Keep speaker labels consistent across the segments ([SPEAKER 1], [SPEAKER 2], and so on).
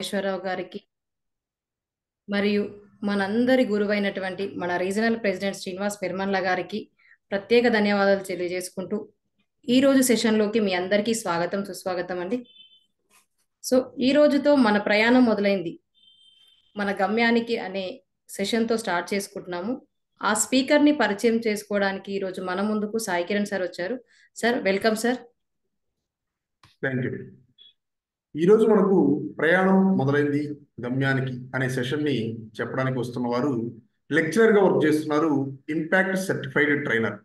[SPEAKER 1] నాగేశ్వరరావు గారికి మరియు మనందరి గురువైనటువంటి మన రీజనల్ ప్రెసిడెంట్ శ్రీనివాస్ పెర్మన్ల గారికి ప్రత్యేక ధన్యవాదాలు తెలియజేసుకుంటూ ఈ రోజు సెషన్లోకి మీ అందరికీ స్వాగతం సుస్వాగతం అండి. సో ఈ రోజుతో మన ప్రయాణం మొదలైంది, మన గమ్యానికి అనే సెషన్తో స్టార్ట్ చేసుకుంటున్నాము. ఆ స్పీకర్ని పరిచయం చేసుకోవడానికి ఈరోజు మన ముందుకు సాయి కిరణ్ సార్ వచ్చారు. Sir welcome sir.
[SPEAKER 2] Thank you. ఈరోజు మనకు ప్రయాణం మొదలైంది గమ్యానికి అనే సెషన్ని చెప్పడానికి వస్తున్న వారు లెక్చరర్గా వర్క్ చేస్తున్నారు, impact certified trainer,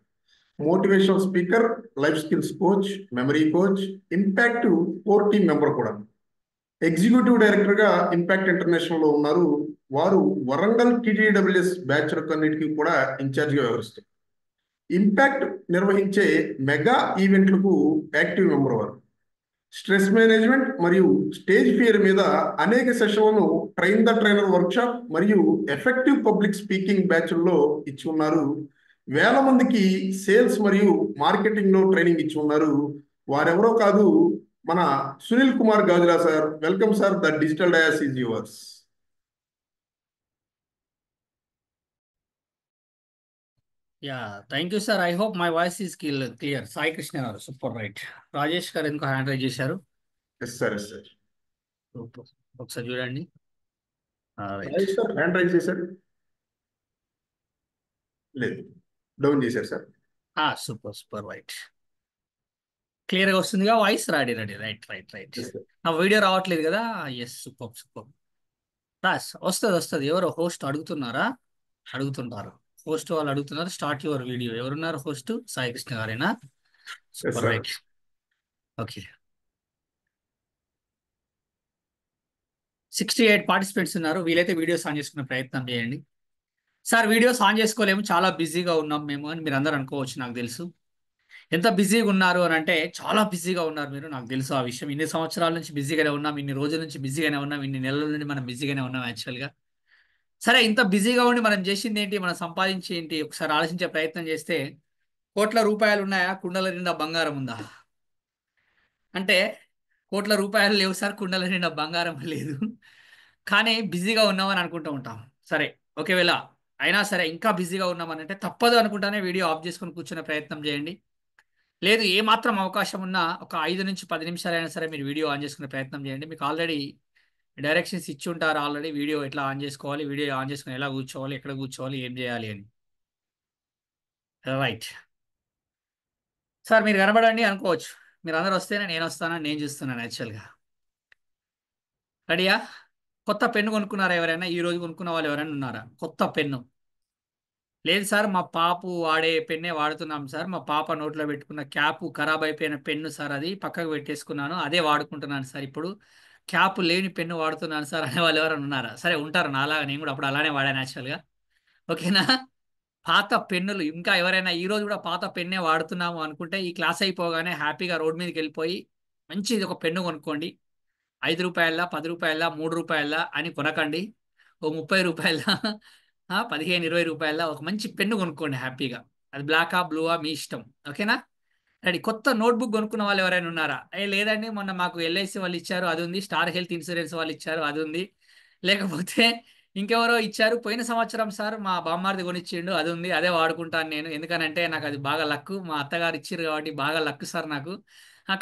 [SPEAKER 2] motivational speaker, life skills coach, memory coach, impact core team member కూడా, ఎగ్జిక్యూటివ్ డైరెక్టర్గా ఇంపాక్ట్ ఇంటర్నేషనల్లో ఉన్నారు. వారు వరంగల్ టీటీడబ్ల్యూఎస్ బ్యాచ్ అన్నిటికీ కూడా ఇన్ఛార్జిగా వ్యవహరిస్తారు. ఇంపాక్ట్ నిర్వహించే మెగా ఈవెంట్లకు యాక్టివ్ మెంబర్ వారు. స్ట్రెస్ మేనేజ్మెంట్ మరియు స్టేజ్ ఫియర్ మీద అనేక సెషన్లను ట్రైన్ ద ట్రైనర్ వర్క్షాప్ మరియు ఎఫెక్టివ్ పబ్లిక్ స్పీకింగ్ బ్యాచ్ల్లో ఇచ్చి ఉన్నారు. వేల మందికి సేల్స్ మరియు మార్కెటింగ్ లో ట్రైనింగ్ ఇచ్చి ఉన్నారు. వారెవరో కాదు, మన Sunil Kumar Gajula sir. Welcome sir, the digital dais is yours.
[SPEAKER 3] Yeah, thank you, sir. I hope my voice is clear. Sai Krishna garu, super right. Rajesh garu ఎందుకు హ్యాండ్ రైజ్ చేశారు?
[SPEAKER 2] Yes sir, yes sir.
[SPEAKER 3] ఒకసారి చూడండి.
[SPEAKER 2] సార్ హ్యాండ్ రైజ్ చేశారు? లేదు, down చేశారు sir.
[SPEAKER 3] Super super right. Clear గా వస్తుందిగా voice? Ready ready right right right. నా వీడియో రావట్లేదు కదా? Yes, super super. వస్తుంది వస్తుంది. ఎవరో హోస్ట్ అడుగుతుంటారు. హోస్ట్ వాళ్ళు అడుగుతున్నారు, స్టార్ట్ యువర్ వీడియో. ఎవరున్నారు హోస్ట్? సాయి కృష్ణ గారేనా? Super right. ఓకే, 68 పార్టిసిపెంట్స్ ఉన్నారు. వీలైతే వీడియోస్ ఆన్ చేసుకునే ప్రయత్నం చేయండి. సార్ వీడియోస్ ఆన్ చేసుకోలేము, చాలా బిజీగా ఉన్నాం మేము అని మీరు అందరూ అనుకోవచ్చు. నాకు తెలుసు ఎంత బిజీగా ఉన్నారు అని. అంటే చాలా బిజీగా ఉన్నారు మీరు, నాకు తెలుసు ఆ విషయం. ఇన్ని సంవత్సరాల నుంచి బిజీగానే ఉన్నాం, ఇన్ని రోజుల నుంచి బిజీగానే ఉన్నాం, ఇన్ని నెలల నుండి మనం బిజీగానే ఉన్నాం యాక్చువల్గా. సరే, ఇంత బిజీగా ఉండి మనం చేసింది ఏంటి, మనం సంపాదించి ఏంటి? ఒకసారి ఆలోచించే ప్రయత్నం చేస్తే కోట్ల రూపాయలు ఉన్నాయా, కుండల నిండా బంగారం ఉందా? అంటే కోట్ల రూపాయలు లేవు సార్, కుండల నిండా బంగారం లేదు. కానీ బిజీగా ఉన్నామని అనుకుంటూ ఉంటాం. సరే, ఒకవేళ అయినా సరే ఇంకా బిజీగా ఉన్నామని అంటే తప్పదు అనుకుంటానే వీడియో ఆఫ్ చేసుకొని కూర్చునే ప్రయత్నం చేయండి. లేదు, ఏ మాత్రం అవకాశం ఉన్నా ఒక 5 నుంచి 10 నిమిషాలైనా సరే మీరు వీడియో ఆన్ చేసుకునే ప్రయత్నం చేయండి. మీకు ఆల్రెడీ డైరెక్షన్స్ ఇచ్చి ఉంటారు, ఆల్రెడీ వీడియో ఎట్లా ఆన్ చేసుకోవాలి, వీడియో ఆన్ చేసుకుని ఎలా కూర్చోవాలి, ఎక్కడ కూర్చోవాలి, ఏం చేయాలి అని. రైట్ సార్, మీరు కనబడండి అనుకోవచ్చు. మీరు అందరు వస్తేనే నేను వస్తానని నేను చూస్తున్నాను యాక్చువల్గా. రెడీయా? కొత్త పెన్ను కొనుక్కున్నారా ఎవరైనా? ఈ రోజు కొనుక్కున్న వాళ్ళు ఎవరైనా ఉన్నారా? కొత్త పెన్ను? లేదు సార్, మా పాపు వాడే పెన్నే వాడుతున్నాం సార్, మా పాప నోట్లో పెట్టుకున్న క్యాప్ ఖరాబ్ అయిపోయిన పెన్ను సార్, అది పక్కకు పెట్టేసుకున్నాను, అదే వాడుకుంటున్నాను సార్, ఇప్పుడు క్యాప్ లేని పెన్ను వాడుతున్నాను సార్ అనే వాళ్ళు ఎవరైనా ఉన్నారా? సరే ఉంటారు, నాలాగా నేను కూడా అప్పుడు అలానే వాడాను యాక్చువల్గా. ఓకేనా? పాత పెన్నులు ఇంకా ఎవరైనా ఈ రోజు కూడా పాత పెన్నే వాడుతున్నాము అనుకుంటే ఈ క్లాస్ అయిపోగానే హ్యాపీగా రోడ్ మీదకి వెళ్ళిపోయి మంచిది ఒక పెన్ను కొనుక్కోండి. 5 రూపాయల, 10 రూపాయల, 3 రూపాయల అని కొనకండి. ఓ 30 రూపాయల, 15, 20 రూపాయల ఒక మంచి పెన్ను కొనుక్కోండి హ్యాపీగా. అది బ్లాకా బ్లూవా మీ ఇష్టం. ఓకేనా? రెడీ. కొత్త నోట్బుక్ కొనుక్కున్న వాళ్ళు ఎవరైనా ఉన్నారా? లేదండి, మొన్న మాకు ఎల్ఐసి వాళ్ళు ఇచ్చారు అది ఉంది, స్టార్ హెల్త్ ఇన్సూరెన్స్ వాళ్ళు ఇచ్చారు అది ఉంది, లేకపోతే ఇంకెవరో ఇచ్చారు పోయిన సంవత్సరం సార్ మా బామ్మారిది కొనిచ్చిండు అది ఉంది, అదే వాడుకుంటాను నేను, ఎందుకనంటే నాకు అది బాగా లక్కు, మా అత్తగారు ఇచ్చారు కాబట్టి బాగా లక్కు సార్ నాకు,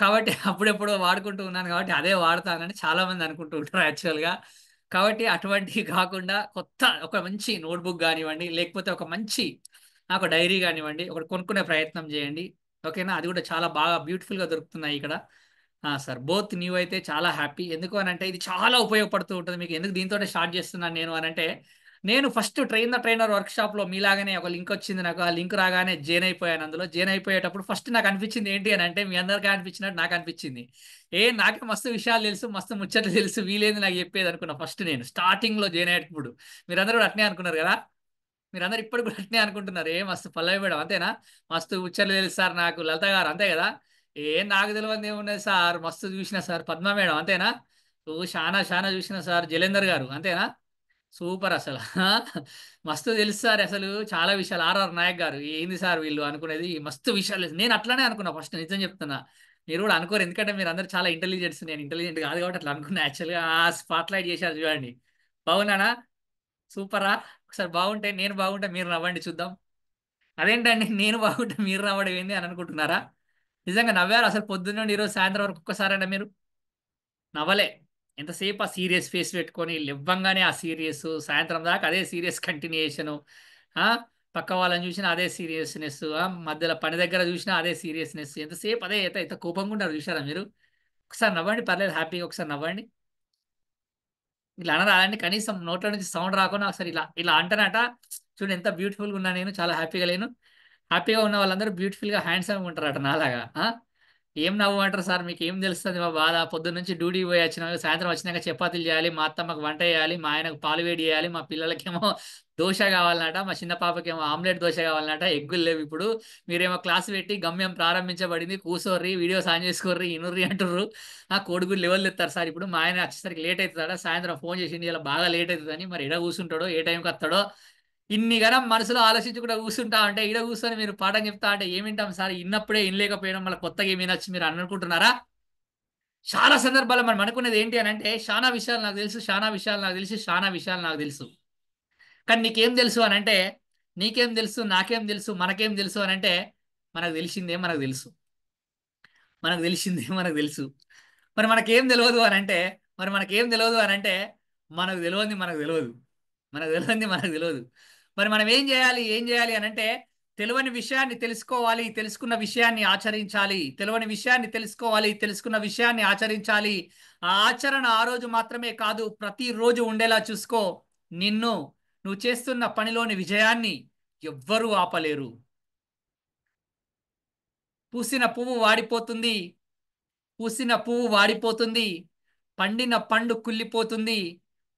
[SPEAKER 3] కాబట్టి అప్పుడెప్పుడు వాడుకుంటూ ఉన్నాను కాబట్టి అదే వాడతానని చాలా మంది అనుకుంటూ ఉంటారు యాక్చువల్గా. కాబట్టి అటువంటివి కాకుండా కొత్త ఒక మంచి నోట్బుక్ కానివ్వండి, లేకపోతే ఒక మంచి ఒక డైరీ కానివ్వండి, ఒకటి కొనుక్కునే ప్రయత్నం చేయండి. ఓకేనా? అది కూడా చాలా బాగా బ్యూటిఫుల్గా దొరుకుతున్నాయి ఇక్కడ. సార్ బోత్ న్యూ అయితే చాలా హ్యాపీ. ఎందుకు అని అంటే ఇది చాలా ఉపయోగపడుతూ ఉంటుంది మీకు. ఎందుకు దీంతో స్టార్ట్ చేస్తున్నాను నేను అని అంటే, నేను ఫస్ట్ ట్రైన్ ద ట్రైనర్ వర్క్షాప్లో మీలాగానే ఒక లింక్ వచ్చింది నాకు. ఆ లింక్ రాగానే జాయిన్ అయిపోయాను. అందులో జాయిన్ అయిపోయేటప్పుడు ఫస్ట్ నాకు అనిపించింది ఏంటి అని అంటే, మీ అందరికీ అనిపించినట్టు నాకు అనిపించింది, నాకే మస్తు విషయాలు తెలుసు, మస్తు ముచ్చట్లు తెలుసు, వీలేంది నాకు చెప్పేది అనుకున్నా ఫస్ట్ నేను స్టార్టింగ్లో జాయిన్ అయ్యేటప్పుడు. మీరందరూ కూడా అట్నే అనుకున్నారు కదా? మీరందరూ ఇప్పుడు కూడా అట్నే అనుకుంటున్నారు. మస్తు పల్లవి మేడం అంతేనా? మస్తు ముచ్చట్లు తెలుసు సార్ నాకు, లలిత గారు అంతే కదా? నాకు తెలియదు ఏమున్నది సార్, మస్తు చూసిన సార్ పద్మ మేడం అంతేనా? చాలా చాలా చూసిన సార్ జలేందర్ గారు అంతేనా? సూపర్ అసలు. మస్తు తెలుసు సార్ అసలు చాలా విషయాలు. ఆర్ఆర్ నాయక్ గారు ఏంది సార్ వీళ్ళు అనుకునేది, మస్తు విషయాలు. నేను అట్లానే అనుకున్నా ఫస్ట్, నిజం చెప్తున్నా. మీరు కూడా అనుకోరు, ఎందుకంటే మీరు అందరు చాలా ఇంటెలిజెంట్స్, నేను ఇంటెలిజెంట్ కాదు కాబట్టి అట్లా అనుకున్నా. యాక్చువల్గా ఆ స్పాట్ లైట్ చేశారు చూడండి. బాగున్నానా? సూపరా? ఒకసారి బాగుంటే నేను బాగుంటే మీరు నవ్వండి చూద్దాం. అదేంటండి నేను బాగుంటే మీరు నవ్వడం ఏంది అని అనుకుంటున్నారా? నిజంగా నవ్వారు అసలు పొద్దున్న నుండి ఈరోజు సాయంత్రం వరకు ఒక్కసారైనా మీరు నవ్వలే? ఎంతసేపు ఆ సీరియస్ ఫేస్ పెట్టుకొని లేవ్వంగానే ఆ సీరియస్, సాయంత్రం దాకా అదే సీరియస్ కంటిన్యూయేషను. పక్క వాళ్ళని చూసినా అదే సీరియస్నెస్, మధ్యలో పని దగ్గర చూసినా అదే సీరియస్నెస్, ఎంతసేపు అదే ఎంత కోపంగా ఉంటారు చూసారా మీరు? ఒకసారి నవ్వండి, పర్లేదు, హ్యాపీగా ఒకసారి నవ్వండి. ఇలా అనరాదండి, కనీసం నోట్ల నుంచి సౌండ్ రాకుండా ఒకసారి ఇలా ఇలా అంటేనట చూడండి ఎంత బ్యూటిఫుల్గా ఉన్నా, నేను చాలా హ్యాపీగా లేను. హ్యాపీగా ఉన్న వాళ్ళందరూ బ్యూటిఫుల్గా హ్యాండ్సమ్గా ఉంటారట నాలాగా. ఏం నవ్వమంటారు సార్, మీకు ఏం తెలుస్తుంది మా బాధ? పొద్దున్న నుంచి డ్యూటీకి పోయి వచ్చినాక సాయంత్రం వచ్చినాక చపాతీలు చేయాలి, మా అత్తమ్మకు వంట చేయాలి, మా ఆయనకు పాలు వేడి చేయాలి, మా పిల్లలకేమో దోశ కావాలన్నట, మా చిన్న పాపకేమో ఆమ్లెట్ దోశ కావాలన్నట, ఎగ్గులు లేవు ఇప్పుడు. మీరేమో క్లాస్ పెట్టి గమ్యం ప్రారంభించబడింది, కూసోర్రి, వీడియోస్ ఆన్ చేసుకోర్రి, ఇనుర్రి అంటుర్రు. కోడిగుడ్లు లెవెల్ తెస్తారు సార్. ఇప్పుడు మా ఆయన వచ్చేసరికి లేట్ అవుతుందా, సాయంత్రం ఫోన్ చేసింది ఇలా బాగా లేట్ అవుతుందని, మరి ఎడ కూర్చుంటాడో ఏ టైంకి వస్తాడో ఇన్ని గనం మనసులో ఆలోచించుకుంటూ కూర్చుంటా అంటే, ఈడ కూర్చొని మీరు పాఠం చెప్తా అంటే ఏం వింటాం సార్? ఇన్నప్పుడే ఇనలేకపోయినాం, మళ్ళీ కొత్తగా ఏమి వినొచ్చు మీరు అని అనుకుంటున్నారా? చాలా సందర్భాల్లో మనం అనుకునేది ఏంటి అని అంటే, చాలా విషయాలు నాకు తెలుసు, చాలా విషయాలు నాకు తెలుసు, చాలా విషయాలు నాకు తెలుసు. కానీ నీకేం తెలుసు అని అంటే, నీకేం తెలుసు, నాకేం తెలుసు, మనకేం తెలుసు అని అంటే, మనకు తెలిసిందే మనకు తెలుసు, మనకు తెలిసిందే మనకు తెలుసు. మరి మనకేం తెలియదు అని అంటే, మరి మనకేం తెలియదు అని అంటే, మనకు తెలియదు మనకు తెలియదు, మనకు తెలియదు మనకు తెలియదు. మరి మనం ఏం చేయాలి, ఏం చేయాలి అని అంటే, తెలియని విషయాన్ని తెలుసుకోవాలి, తెలుసుకున్న విషయాన్ని ఆచరించాలి. తెలియని విషయాన్ని తెలుసుకోవాలి, తెలుసుకున్న విషయాన్ని ఆచరించాలి. ఆ ఆచరణ ఆ రోజు మాత్రమే కాదు, ప్రతిరోజు ఉండేలా చూసుకో. నిన్ను నువ్వు చేస్తున్న పనిలోని విజయాన్ని ఎవ్వరూ ఆపలేరు. పూసిన పువ్వు వాడిపోతుంది, పూసిన పువ్వు వాడిపోతుంది, పండిన పండు కుళ్ళిపోతుంది,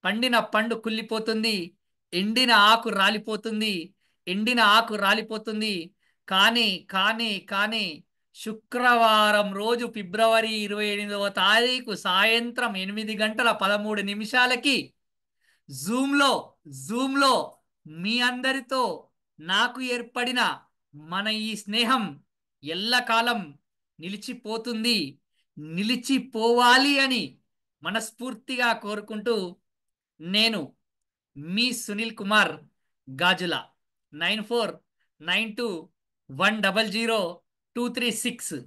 [SPEAKER 3] పండిన పండు కుళ్ళిపోతుంది, ఎండిన ఆకు రాలిపోతుంది, ఎండిన ఆకు రాలిపోతుంది. కానీ శుక్రవారం రోజు ఫిబ్రవరి 28వ తారీఖు సాయంత్రం 8:13 జూమ్లో జూమ్లో మీ అందరితో నాకు ఏర్పడిన మన ఈ స్నేహం ఎల్లకాలం నిలిచిపోతుంది, నిలిచిపోవాలి అని మనస్ఫూర్తిగా కోరుకుంటూ, నేను మీ సునీల్ కుమార్ గాజుల, 9492100236.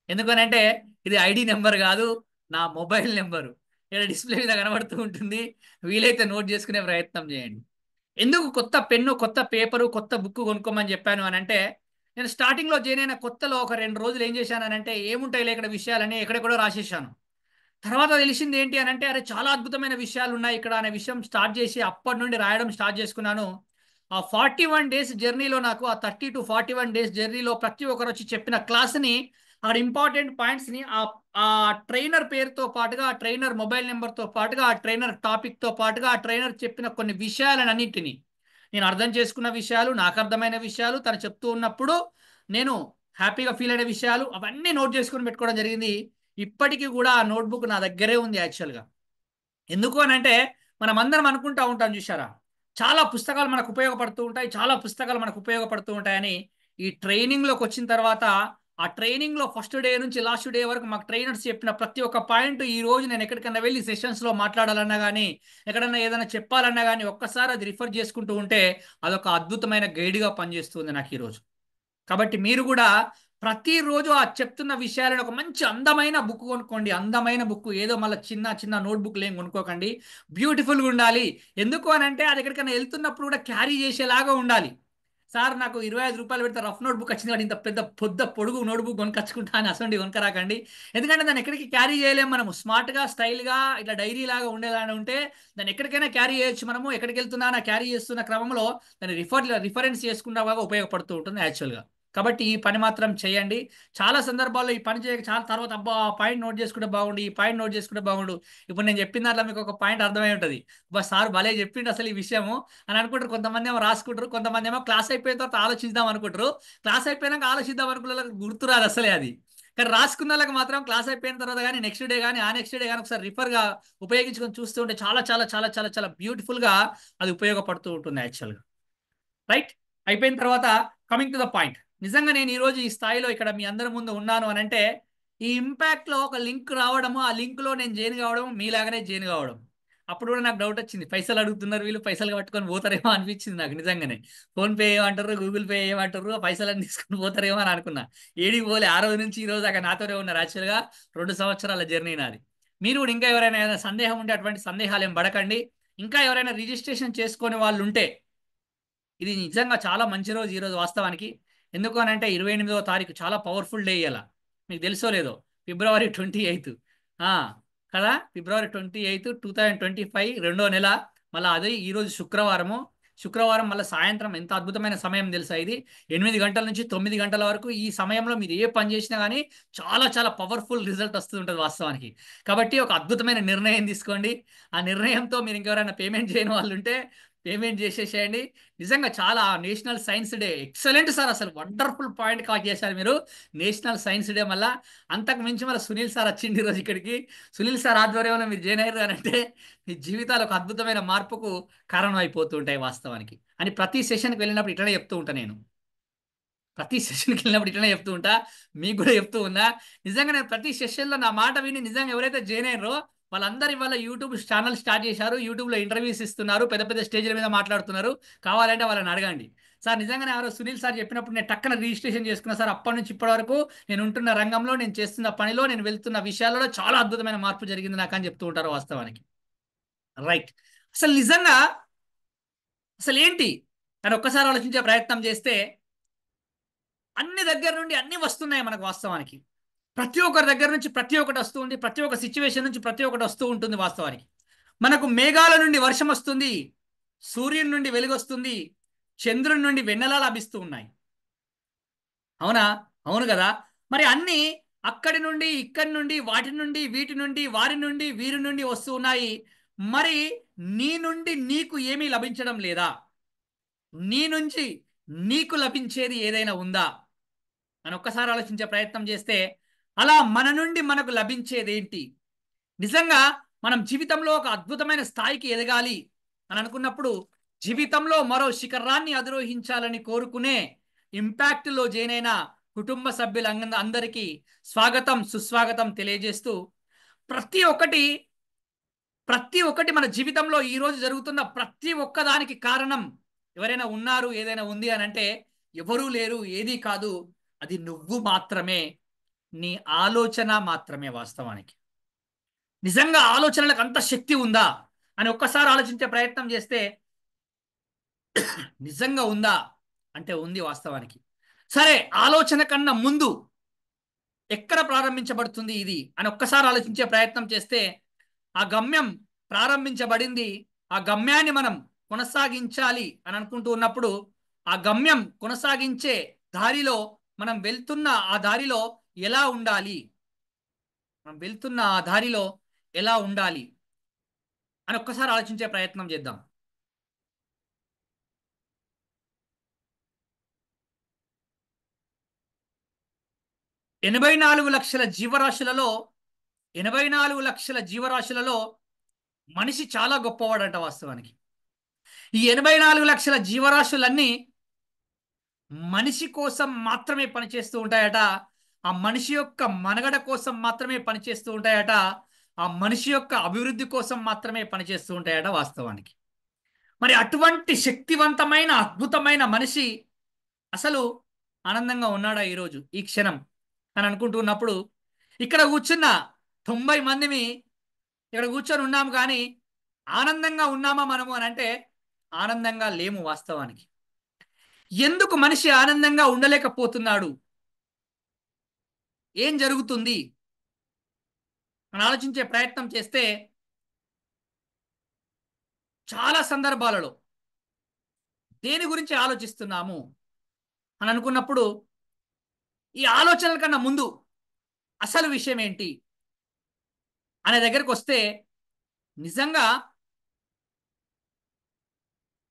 [SPEAKER 3] ఎందుకనంటే ఇది ఐడి నెంబర్ కాదు, నా మొబైల్ నెంబరు. ఇక్కడ డిస్ప్లే మీద కనబడుతూ ఉంటుంది, వీలైతే నోట్ చేసుకునే ప్రయత్నం చేయండి. ఎందుకు కొత్త పెన్ను, కొత్త పేపరు, కొత్త బుక్ కొనుక్కోమని చెప్పాను అని అంటే, నేను స్టార్టింగ్లో జాయిన్ అయిన కొత్తలో ఒక 2 రోజులు ఏం చేశానంటే, ఏముంటాయిలే ఇక్కడ విషయాలని ఎక్కడెక్కడో రాసేసాను. తర్వాత తెలిసింది ఏంటి అని అంటే, అరే చాలా అద్భుతమైన విషయాలు ఉన్నాయి ఇక్కడ అనే విషయం స్టార్ట్ చేసి అప్పటి నుండి రాయడం స్టార్ట్ చేసుకున్నాను. ఆ 41 డేస్ జర్నీలో నాకు, ఆ 30 to 41 డేస్ జర్నీలో ప్రతి ఒక్కరు వచ్చి చెప్పిన క్లాస్ని, అక్కడ ఇంపార్టెంట్ పాయింట్స్ని, ఆ ట్రైనర్ పేరుతో పాటుగా, ఆ ట్రైనర్ మొబైల్ నెంబర్తో పాటుగా, ఆ ట్రైనర్ టాపిక్తో పాటుగా, ఆ ట్రైనర్ చెప్పిన కొన్ని విషయాలన్నింటినీ నేను అర్థం చేసుకున్న విషయాలు, నాకు అర్థమైన విషయాలు, తను చెప్తూ ఉన్నప్పుడు నేను హ్యాపీగా ఫీల్ అయిన విషయాలు అవన్నీ నోట్ చేసుకుని పెట్టుకోవడం జరిగింది. ఇప్పటికీ కూడా ఆ నోట్బుక్ నా దగ్గరే ఉంది యాక్చువల్గా. ఎందుకు అని అంటే, మనం అందరం అనుకుంటా ఉంటాం చూసారా, చాలా పుస్తకాలు మనకు ఉపయోగపడుతూ ఉంటాయి, చాలా పుస్తకాలు మనకు ఉపయోగపడుతూ ఉంటాయని. ఈ ట్రైనింగ్లోకి వచ్చిన తర్వాత, ఆ ట్రైనింగ్లో ఫస్ట్ డే నుంచి లాస్ట్ డే వరకు మాకు ట్రైనర్స్ చెప్పిన ప్రతి ఒక్క పాయింట్ ఈ రోజు నేను ఎక్కడికన్నా వెళ్ళి సెషన్స్లో మాట్లాడాలన్నా కానీ, ఎక్కడన్నా ఏదైనా చెప్పాలన్నా కానీ, ఒక్కసారి అది రిఫర్ చేసుకుంటూ ఉంటే అదొక అద్భుతమైన గైడ్గా పనిచేస్తుంది నాకు ఈరోజు. కాబట్టి మీరు కూడా ప్రతిరోజు ఆ చెప్తున్న విషయాలను ఒక మంచి అందమైన బుక్ కొనుక్కోండి. అందమైన బుక్, ఏదో మళ్ళీ చిన్న చిన్న నోట్బుక్లు ఏం కొనుక్కోకండి, బ్యూటిఫుల్గా ఉండాలి. ఎందుకు అని అంటే, అది ఎక్కడికైనా వెళ్తున్నప్పుడు కూడా క్యారీ చేసేలాగా ఉండాలి. సార్ నాకు 25 రూపాయలు పెడితే రఫ్ నోట్బుక్ వచ్చింది కానీ ఇంత పెద్ద పొడుగు నోట్బుక్ కొనుకొచ్చుకుంటా అని అసలు కొనుక్కరాకండి. ఎందుకంటే దాన్ని ఎక్కడికి క్యారీ చేయలేము మనము. స్మార్ట్గా, స్టైల్గా, ఇట్లా డైరీ లాగా ఉండేలాగా ఉంటే దాన్ని ఎక్కడికైనా క్యారీ చేయొచ్చు. మనము ఎక్కడికి వెళ్తున్నా క్యారీ చేస్తున్న క్రమంలో దాన్ని రిఫరెన్స్ చేసుకున్న బాగా ఉపయోగపడుతూ ఉంటుంది యాక్చువల్గా. కాబట్టి ఈ పని మాత్రం చేయండి. చాలా సందర్భాల్లో ఈ పని చేయక చాలా తర్వాత అబ్బా ఆ పాయింట్ నోట్ చేసుకుంటే బాగుండు, ఈ పాయింట్ నోట్ చేసుకుంటే బాగుండు. ఇప్పుడు నేను చెప్పిన దాంట్లో మీకు ఒక పాయింట్ అర్థమై ఉంటుంది, బస్ సార్ భలే చెప్పిండు అసలు ఈ విషయము అని అనుకుంటారు. కొంతమంది ఏమో రాసుకుంటారు, కొంతమంది ఏమో క్లాస్ అయిపోయిన తర్వాత ఆలోచిద్దాం అనుకుంటారు. క్లాస్ అయిపోయినాక ఆలోచిద్దాం అనుకున్న గుర్తురాదు అసలే అది. కానీ రాసుకున్న వాళ్ళకి మాత్రం క్లాస్ అయిపోయిన తర్వాత కానీ, నెక్స్ట్ డే కానీ, ఆ నెక్స్ట్ డే కానీ ఒకసారి రిఫర్గా ఉపయోగించుకొని చూస్తూ ఉంటే చాలా చాలా చాలా చాలా చాలా బ్యూటిఫుల్గా అది ఉపయోగపడుతూ ఉంటుంది యాక్చువల్గా. రైట్, అయిపోయిన తర్వాత కమింగ్ టు ద పాయింట్. నిజంగా నేను ఈరోజు ఈ స్థాయిలో ఇక్కడ మీ అందరి ముందు ఉన్నాను అని అంటే, ఈ ఇంపాక్ట్లో ఒక లింక్ రావడము, ఆ లింక్లో నేను జాయిన్ కావడం, మీలాగానే జాయిన్ కావడం. అప్పుడు కూడా నాకు డౌట్ వచ్చింది, పైసలు అడుగుతున్నారు వీళ్ళు, పైసలు పట్టుకొని పోతారేమో అనిపించింది నాకు నిజంగానే. ఫోన్పే ఏమంటారు, గూగుల్ పే ఏమంటారు, పైసలన్నీ తీసుకొని పోతారేమో అని అనుకున్నా. ఏడికి పోలే. ఆ రోజు నుంచి ఈ రోజు దాకా నాతోనే ఉన్నారు. యాక్చువల్గా 2 సంవత్సరాల జర్నీ నాది. మీరు కూడా ఇంకా ఎవరైనా ఏదైనా సందేహం ఉంటే అటువంటి సందేహాలు ఏం పడకండి. ఇంకా ఎవరైనా రిజిస్ట్రేషన్ చేసుకునే వాళ్ళు ఉంటే ఇది నిజంగా చాలా మంచి రోజు ఈరోజు వాస్తవానికి. ఎందుకు అని అంటే 28వ తారీఖు చాలా పవర్ఫుల్ డే ఇవాళ. మీకు తెలుసో లేదో, ఫిబ్రవరి 28. కదా, ఫిబ్రవరి 28, 2025, 2వ నెల. మళ్ళీ అదే ఈరోజు శుక్రవారము. శుక్రవారం మళ్ళీ సాయంత్రం ఎంత అద్భుతమైన సమయం తెలుసా ఇది. 8 గంటల నుంచి 9 గంటల వరకు ఈ సమయంలో మీరు ఏ పని చేసినా కానీ చాలా చాలా పవర్ఫుల్ రిజల్ట్ వస్తుంటుంది వాస్తవానికి. కాబట్టి ఒక అద్భుతమైన నిర్ణయం తీసుకోండి. ఆ నిర్ణయంతో మీరు ఇంకెవరైనా పేమెంట్ చేయని వాళ్ళు ఉంటే పేమెంట్ చేసేసేయండి. నిజంగా చాలా national science day excellent sir, అసలు వండర్ఫుల్ పాయింట్ కాల్ చేశారు మీరు. నేషనల్ సైన్స్ డే మళ్ళా అంతకు మించి మళ్ళీ సునీల్ సార్ వచ్చింది ఈరోజు ఇక్కడికి. సునీల్ సార్ ఆధ్వర్యంలో మీరు జాయిన్ అయ్యారు అని అంటే మీ జీవితాలు ఒక అద్భుతమైన మార్పుకు కారణం అయిపోతూ ఉంటాయి వాస్తవానికి. అని ప్రతి సెషన్కి వెళ్ళినప్పుడు ఇట్లనే చెప్తూ ఉంటాను నేను. ప్రతి సెషన్కి వెళ్ళినప్పుడు ఇట్లనే చెప్తూ ఉంటా, మీకు కూడా చెప్తూ ఉన్నా. నిజంగా నేను ప్రతి సెషన్లో నా మాట విని నిజంగా ఎవరైతే జాయిన్ అయ్యారో వాళ్ళందరూ ఇవాళ యూట్యూబ్ ఛానల్ స్టార్ట్ చేశారు. యూట్యూబ్లో ఇంటర్వ్యూస్ ఇస్తున్నారు, పెద్ద పెద్ద స్టేజ్ల మీద మాట్లాడుతున్నారు. కావాలంటే వాళ్ళని అడగండి. సార్ నిజంగానే ఎవరో సునీల్ సార్ చెప్పినప్పుడు నేను టక్కన రిజిస్ట్రేషన్ చేసుకున్నా సార్. అప్పటి నుంచి ఇప్పటి వరకు నేను ఉంటున్న రంగంలో, నేను చేస్తున్న పనిలో, నేను వెళ్తున్న విషయాలలో చాలా అద్భుతమైన మార్పు జరిగింది నాకు అని చెప్తూ ఉంటారు వాస్తవానికి. రైట్. అసలు నిజంగా అసలు ఏంటి అని ఒక్కసారి ఆలోచించే ప్రయత్నం చేస్తే అన్ని దగ్గర నుండి అన్ని వస్తున్నాయి మనకు వాస్తవానికి. ప్రతి ఒక్కరి దగ్గర నుంచి ప్రతి ఒక్కటి వస్తూ ఉంది. ప్రతి ఒక్క సిచ్యువేషన్ నుంచి ప్రతి ఒక్కటి వస్తూ ఉంటుంది వాస్తవానికి. మనకు మేఘాల నుండి వర్షం వస్తుంది, సూర్యుని నుండి వెలుగు వస్తుంది, చంద్రుని నుండి వెన్నెల లభిస్తూ ఉన్నాయి. అవునా? అవును కదా. మరి అన్ని అక్కడి నుండి, ఇక్కడి నుండి, వాటి నుండి, వీటి నుండి, వారి నుండి, వీరి నుండి వస్తూ ఉన్నాయి. మరి నీ నుండి నీకు ఏమీ లభించడం లేదా? నీ నుంచి నీకు లభించేది ఏదైనా ఉందా అని ఒక్కసారి ఆలోచించే ప్రయత్నం చేస్తే అలా మన నుండి మనకు లభించేది ఏంటి? నిజంగా మనం జీవితంలో ఒక అద్భుతమైన స్థాయికి ఎదగాలి అని అనుకున్నప్పుడు, జీవితంలో మరో శిఖరాన్ని అధిరోహించాలని కోరుకునే ఇంపాక్ట్లో జాయిన్ అయిన కుటుంబ సభ్యులందరికీ స్వాగతం, సుస్వాగతం తెలియజేస్తూ ప్రతి ఒక్కటి మన జీవితంలో ఈరోజు జరుగుతున్న ప్రతి ఒక్కదానికి కారణం ఎవరైనా ఉన్నారు, ఏదైనా ఉంది అని అంటే ఎవరూ లేరు, ఏదీ కాదు, అది నువ్వు మాత్రమే, నీ ఆలోచన మాత్రమే వాస్తవానికి. నిజంగా ఆలోచనలకు అంత శక్తి ఉందా అని ఒక్కసారి ఆలోచించే ప్రయత్నం చేస్తే నిజంగా ఉందా అంటే ఉంది వాస్తవానికి. సరే, ఆలోచన కన్నా ముందు ఎక్కడ ప్రారంభించబడుతుంది ఇది అని ఒక్కసారి ఆలోచించే ప్రయత్నం చేస్తే ఆ గమ్యం ప్రారంభించబడింది. ఆ గమ్యాన్ని మనం కొనసాగించాలి అని అనుకుంటూ ఉన్నప్పుడు ఆ గమ్యం కొనసాగించే దారిలో మనం వెళ్తున్న ఆ దారిలో ఎలా ఉండాలి, మనం వెళ్తున్న ఆ దారిలో ఎలా ఉండాలి అని ఒక్కసారి ఆలోచించే ప్రయత్నం చేద్దాం. ఎనభై నాలుగు లక్షల జీవరాశులలో మనిషి చాలా గొప్పవాడంట వాస్తవానికి. ఈ 84 లక్షల జీవరాశులన్నీ మనిషి కోసం మాత్రమే పనిచేస్తూ ఉంటాయట. ఆ మనిషి యొక్క మనుగడ కోసం మాత్రమే పనిచేస్తూ ఉంటాయట. ఆ మనిషి యొక్క అభివృద్ధి కోసం మాత్రమే పనిచేస్తూ ఉంటాయట వాస్తవానికి. మరి అటువంటి శక్తివంతమైన అద్భుతమైన మనిషి అసలు ఆనందంగా ఉన్నాడా ఈరోజు ఈ క్షణం అని అనుకుంటున్నప్పుడు, ఇక్కడ కూర్చున్న 90 మందిని ఇక్కడ కూర్చొని ఉన్నాము, కానీ ఆనందంగా ఉన్నామా మనము అని అంటే ఆనందంగా లేము వాస్తవానికి. ఎందుకు మనిషి ఆనందంగా ఉండలేకపోతున్నాడు? ఏం జరుగుతుంది అని ఆలోచించే ప్రయత్నం చేస్తే చాలా సందర్భాలలో దేని గురించి ఆలోచిస్తున్నాము అని అనుకున్నప్పుడు ఈ ఆలోచనల కన్నా ముందు అసలు విషయం ఏంటి అనే దగ్గరకు వస్తే నిజంగా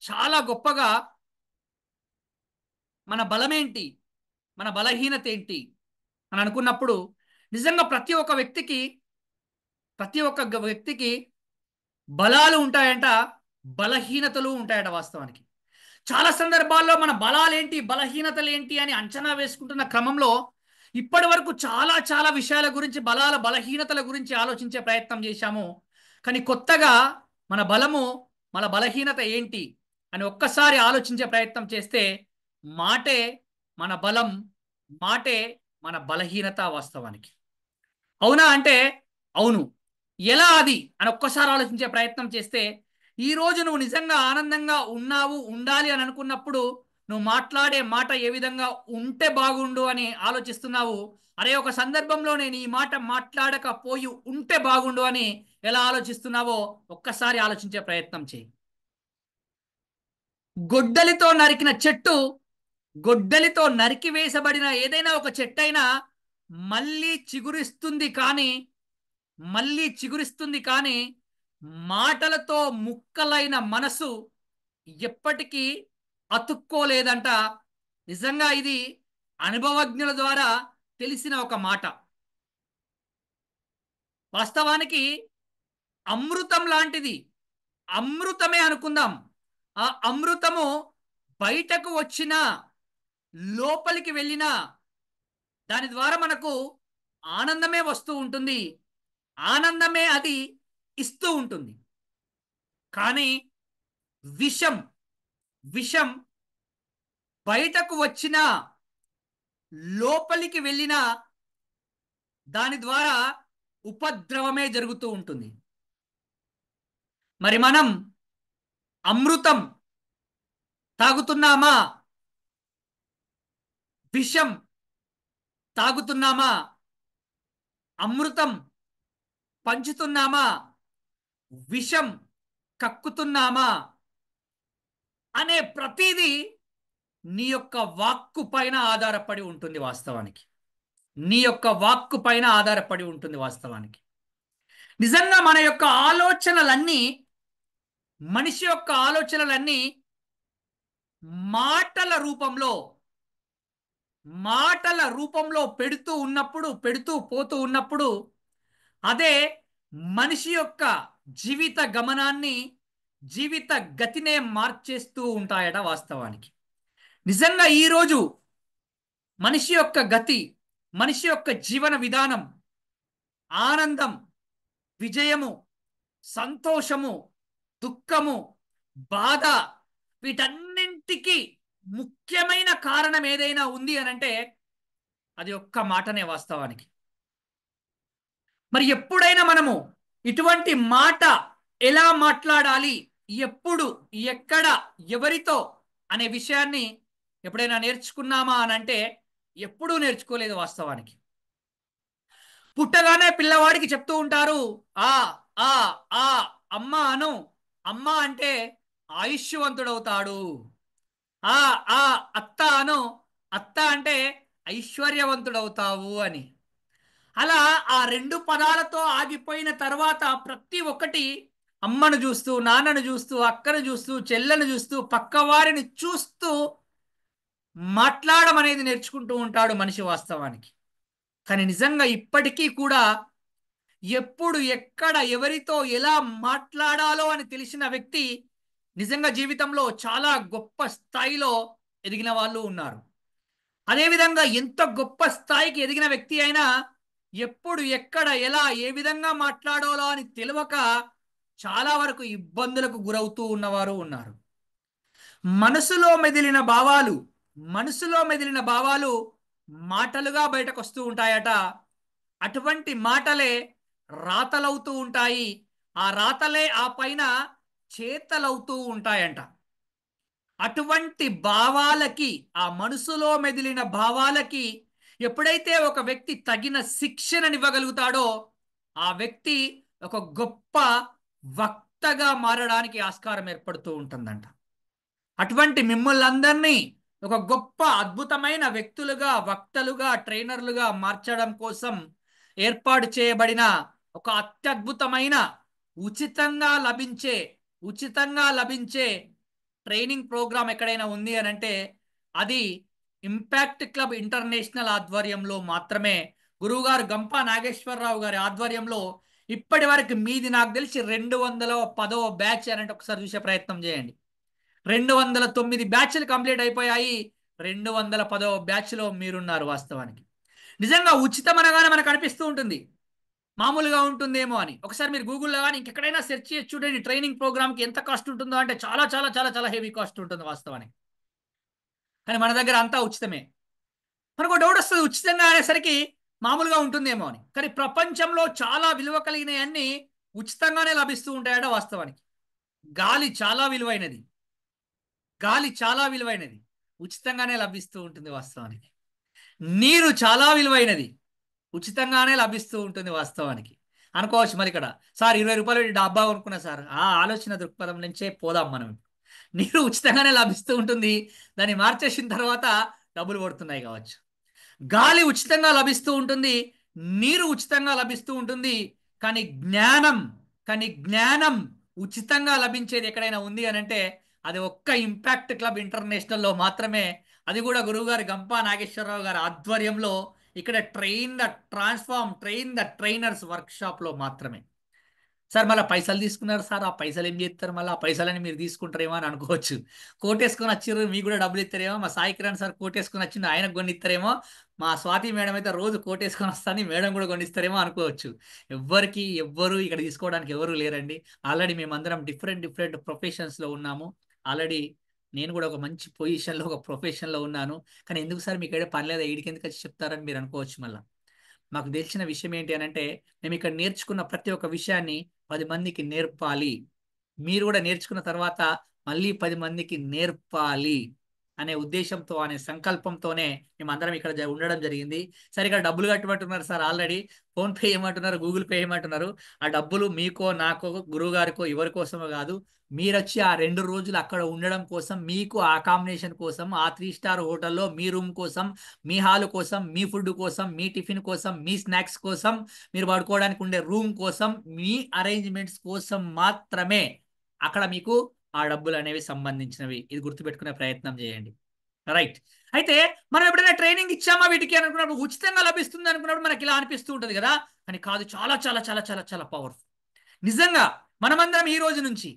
[SPEAKER 3] చాలా గొప్పగా మన బలమేంటి, మన బలహీనత ఏంటి అని అనుకున్నప్పుడు నిజంగా ప్రతి ఒక్క వ్యక్తికి బలాలు ఉంటాయంట, బలహీనతలు ఉంటాయట వాస్తవానికి. చాలా సందర్భాల్లో మన బలాలేంటి, బలహీనతలు ఏంటి అని అంచనా వేసుకుంటున్న క్రమంలో ఇప్పటి వరకు చాలా చాలా విషయాల గురించి, బలాల బలహీనతల గురించి ఆలోచించే ప్రయత్నం చేశాము. కానీ కొత్తగా మన బలము, మన బలహీనత ఏంటి అని ఒక్కసారి ఆలోచించే ప్రయత్నం చేస్తే మాటే మన బలం, మాటే మన బలహీనత వాస్తవానికి. అవునా అంటే అవును. ఎలా అది అని ఒక్కసారి ఆలోచించే ప్రయత్నం చేస్తే, ఈరోజు నువ్వు నిజంగా ఆనందంగా ఉన్నావు, ఉండాలి అని అనుకున్నప్పుడు నువ్వు మాట్లాడే మాట ఏ విధంగా ఉంటే బాగుండు అని ఆలోచిస్తున్నావు. అరే ఒక సందర్భంలో నేను ఈ మాట మాట్లాడకపోయి ఉంటే బాగుండు అని ఎలా ఆలోచిస్తున్నావో ఒక్కసారి ఆలోచించే ప్రయత్నం చేయి. గొడ్డలితో నరికిన చెట్టు, గొడ్డలితో నరికివేసబడిన ఏదైనా ఒక చెట్టు అయినా మళ్ళీ చిగురిస్తుంది, కానీ మాటలతో ముక్కలైన మనసు ఎప్పటికీ అతుక్కోలేదంట. నిజంగా ఇది అనుభవజ్ఞుల ద్వారా తెలిసిన ఒక మాట. వాస్తవానికి అమృతం లాంటిది, అమృతమే అనుకుందాం. ఆ అమృతము బయటకు వచ్చినా, లోపలికి వెళ్ళినా దాని ద్వారా మనకు ఆనందమే వస్తూ ఉంటుంది, ఆనందమే అది ఇస్తూ ఉంటుంది. కానీ విషం, విషం బయటకు వచ్చినా, లోపలికి వెళ్ళినా దాని ద్వారా ఉపద్రవమే జరుగుతూ ఉంటుంది. మరి మనం అమృతం తాగుతున్నామా, విషం తాగుతున్నామా, అమృతం పంచుతున్నామా, విషం కక్కుతున్నామా అనే ప్రతిదీ నీ యొక్క వాక్కు పైన ఆధారపడి ఉంటుంది వాస్తవానికి. నీ యొక్క వాక్కు పైన ఆధారపడి ఉంటుంది వాస్తవానికి. నిజంగా మన యొక్క ఆలోచనలన్నీ, మనిషి యొక్క ఆలోచనలన్నీ మాటల రూపంలో, మాటల రూపంలో పెడుతూ పోతూ ఉన్నప్పుడు అదే మనిషి యొక్క జీవిత గమనాన్ని, జీవిత గతినే మార్చేస్తూ ఉంటాయట వాస్తవానికి. నిజంగా ఈరోజు మనిషి యొక్క గతి, మనిషి యొక్క జీవన విధానం, ఆనందం, విజయము, సంతోషము, దుఃఖము, బాధ, వీటన్నింటికి ముఖ్యమైన కారణం ఏదైనా ఉంది అనంటే అది ఒక్క మాటనే వాస్తవానికి. మరి ఎప్పుడైనా మనము ఇటువంటి మాట ఎలా మాట్లాడాలి, ఎప్పుడు, ఎక్కడ, ఎవరితో అనే విషయాన్ని ఎప్పుడైనా నేర్చుకున్నామా అనంటే ఎప్పుడూ నేర్చుకోలేదు వాస్తవానికి. పుట్టగానే పిల్లవాడికి చెప్తూ ఉంటారు, ఆ ఆ ఆ అమ్మ అను, అమ్మ అంటే ఆయుష్యవంతుడవుతాడు. ఆ ఆ అత్త అను, అత్త అంటే ఐశ్వర్యవంతుడవుతావు అని. అలా ఆ రెండు పదాలతో ఆగిపోయిన తర్వాత ప్రతి ఒక్కటి అమ్మను చూస్తూ, నాన్నను చూస్తూ, అక్కను చూస్తూ, చెల్లెను చూస్తూ, పక్కవారిని చూస్తూ మాట్లాడడం అనేది నేర్చుకుంటూ ఉంటాడు మనిషి వాస్తవానికి. కానీ నిజంగా ఇప్పటికీ కూడా ఎప్పుడు, ఎక్కడ, ఎవరితో ఎలా మాట్లాడాలో అని తెలిసిన వ్యక్తి నిజంగా జీవితంలో చాలా గొప్ప స్థాయిలో ఎదిగిన వాళ్ళు ఉన్నారు. అదేవిధంగా ఎంత గొప్ప స్థాయికి ఎదిగిన వ్యక్తి అయినా ఎప్పుడు, ఎక్కడ, ఎలా, ఏ విధంగా మాట్లాడాలో అని తెలియక చాలా వరకు ఇబ్బందులకు గురవుతూ ఉన్నవారు ఉన్నారు. మనసులో మెదిలిన భావాలు, మనసులో మెదిలిన భావాలు మాటలుగా బయటకు వస్తూ ఉంటాయట. అటువంటి మాటలే రాతలవుతూ ఉంటాయి. ఆ రాతలే ఆ పైన చేతలవుతూ ఉంటాయంట. అటువంటి భావాలకి, ఆ మనసులో మెదిలిన భావాలకి ఎప్పుడైతే ఒక వ్యక్తి తగిన శిక్షణనివ్వగలుగుతాడో ఆ వ్యక్తి ఒక గొప్ప వక్తగా మారడానికి ఆస్కారం ఏర్పడుతూ ఉంటుందంట. అటువంటి మిమ్మల్ని అందరినీ ఒక గొప్ప అద్భుతమైన వ్యక్తులుగా, వక్తలుగా, ట్రైనర్లుగా మార్చడం కోసం ఏర్పాటు చేయబడిన ఒక అత్యద్భుతమైన ఉచితంగా లభించే, ఉచితంగా లభించే ట్రైనింగ్ ప్రోగ్రామ్ ఎక్కడైనా ఉంది అని అంటే అది ఇంపాక్ట్ క్లబ్ ఇంటర్నేషనల్ ఆధ్వర్యంలో మాత్రమే. గురువుగారు గంపా నాగేశ్వరరావు గారి ఆధ్వర్యంలో ఇప్పటి వరకు మీది నాకు తెలిసి 210వ బ్యాచ్ అని అంటే ఒకసారి చూసే ప్రయత్నం చేయండి. 209 బ్యాచ్లు కంప్లీట్ అయిపోయాయి. 210వ బ్యాచ్లో మీరున్నారు వాస్తవానికి. నిజంగా ఉచితం అనగానే మనకు అనిపిస్తూ ఉంటుంది మామూలుగా ఉంటుందేమో అని. ఒకసారి మీరు గూగుల్లో కానీ ఇంకెక్కడైనా సెర్చ్ చేసి చూడండి, ట్రైనింగ్ ప్రోగ్రామ్కి ఎంత కాస్ట్ ఉంటుందో అంటే చాలా చాలా చాలా చాలా హెవీ కాస్ట్ ఉంటుంది వాస్తవానికి. కానీ మన దగ్గర అంతా ఉచితమే. మనకు డౌట్ వస్తుంది, ఉచితంగా అనేసరికి మామూలుగా ఉంటుందేమో అని. కానీ ప్రపంచంలో చాలా విలువ కలిగినవన్నీ ఉచితంగానే లభిస్తూ ఉంటాయట వాస్తవానికి. గాలి చాలా విలువైనది, గాలి చాలా విలువైనది, ఉచితంగానే లభిస్తూ ఉంటుంది వాస్తవానికి. నీరు చాలా విలువైనది, ఉచితంగానే లభిస్తూ ఉంటుంది వాస్తవానికి. అనుకోవచ్చు మరి ఇక్కడ, సార్ 20 రూపాయలు పెట్టి డబ్బా కొనుక్కున్నా సార్. ఆ ఆలోచన దృక్పథం నుంచే పోదాం మనం. నీరు ఉచితంగానే లభిస్తూ ఉంటుంది, దాన్ని మార్చేసిన తర్వాత డబ్బులు పడుతున్నాయి కావచ్చు. గాలి ఉచితంగా లభిస్తూ ఉంటుంది, నీరు ఉచితంగా లభిస్తూ ఉంటుంది. కానీ జ్ఞానం, జ్ఞానం ఉచితంగా లభించేది ఎక్కడైనా ఉంది అని అంటే అది ఒక్క ఇంపాక్ట్ క్లబ్ ఇంటర్నేషనల్లో మాత్రమే. అది కూడా గురువుగారు గంపా నాగేశ్వరరావు గారి ఆధ్వర్యంలో ఇక్కడ ట్రైన్ ద ట్రైనర్స్ వర్క్షాప్లో మాత్రమే. సార్ మళ్ళీ పైసలు తీసుకున్నారు సార్, ఆ పైసలు ఏం చేస్తారు, మళ్ళీ ఆ పైసలని మీరు తీసుకుంటారేమో అని అనుకోవచ్చు. కోటేసుకొని వచ్చిర్రు, మీకు కూడా డబ్బులు ఇస్తారేమో. మా సాయి కిరణ్ సార్ కోటేసుకొని వచ్చింది, ఆయనకు కొని ఇస్తారేమో. మా స్వాతి మేడం అయితే రోజు కోటేసుకొని వస్తాను, మేడం కూడా కొనిస్తారేమో అనుకోవచ్చు. ఎవ్వరు ఇక్కడ తీసుకోవడానికి ఎవరు లేరండి. ఆల్రెడీ మేమందరం డిఫరెంట్ ప్రొఫెషన్స్లో ఉన్నాము. ఆల్రెడీ నేను కూడా ఒక మంచి పొజిషన్లో ఒక ప్రొఫెషన్లో ఉన్నాను. కానీ ఎందుకు సార్ మీకు పని లేదా, వీడికి ఎందుకు వచ్చి చెప్తారని మీరు అనుకోవచ్చు. మళ్ళీ మాకు తెలిసిన విషయం ఏంటి అని అంటే, మేము ఇక్కడ నేర్చుకున్న ప్రతి ఒక్క విషయాన్ని 10 మందికి నేర్పాలి. మీరు కూడా నేర్చుకున్న తర్వాత మళ్ళీ 10 మందికి నేర్పాలి అనే ఉద్దేశంతో, అనే సంకల్పంతోనే మేమందరం ఇక్కడ ఉండడం జరిగింది. సరే, ఇక్కడ డబ్బులు కట్టమంటున్నారు సార్, ఆల్రెడీ ఫోన్పే చేయమంటున్నారు, గూగుల్ పే చేయమంటున్నారు. ఆ డబ్బులు మీకో నాకో గురువు గారికో ఎవరి కోసమో కాదు, మీరు వచ్చి ఆ 2 రోజులు అక్కడ ఉండడం కోసం, మీకు అకామిడేషన్ కోసం, ఆ 3 స్టార్ హోటల్లో మీ రూమ్ కోసం, మీ హాల్ కోసం, మీ ఫుడ్ కోసం, మీ టిఫిన్ కోసం, మీ స్నాక్స్ కోసం, మీరు పడుకోవడానికి ఉండే రూమ్ కోసం, మీ అరేంజ్మెంట్స్ కోసం మాత్రమే అక్కడ మీకు ఆ డబ్బులు అనేవి సంబంధించినవి. ఇది గుర్తుపెట్టుకునే ప్రయత్నం చేయండి. రైట్. అయితే మనం ఎప్పుడైనా ట్రైనింగ్ ఇచ్చామా వీటికి అనుకున్నప్పుడు, ఉచితంగా లభిస్తుంది అనుకున్నప్పుడు మనకి ఇలా అనిపిస్తూ ఉంటుంది కదా. కానీ కాదు, చాలా చాలా చాలా చాలా చాలా పవర్ఫుల్. నిజంగా మనమందరం ఈ రోజు నుంచి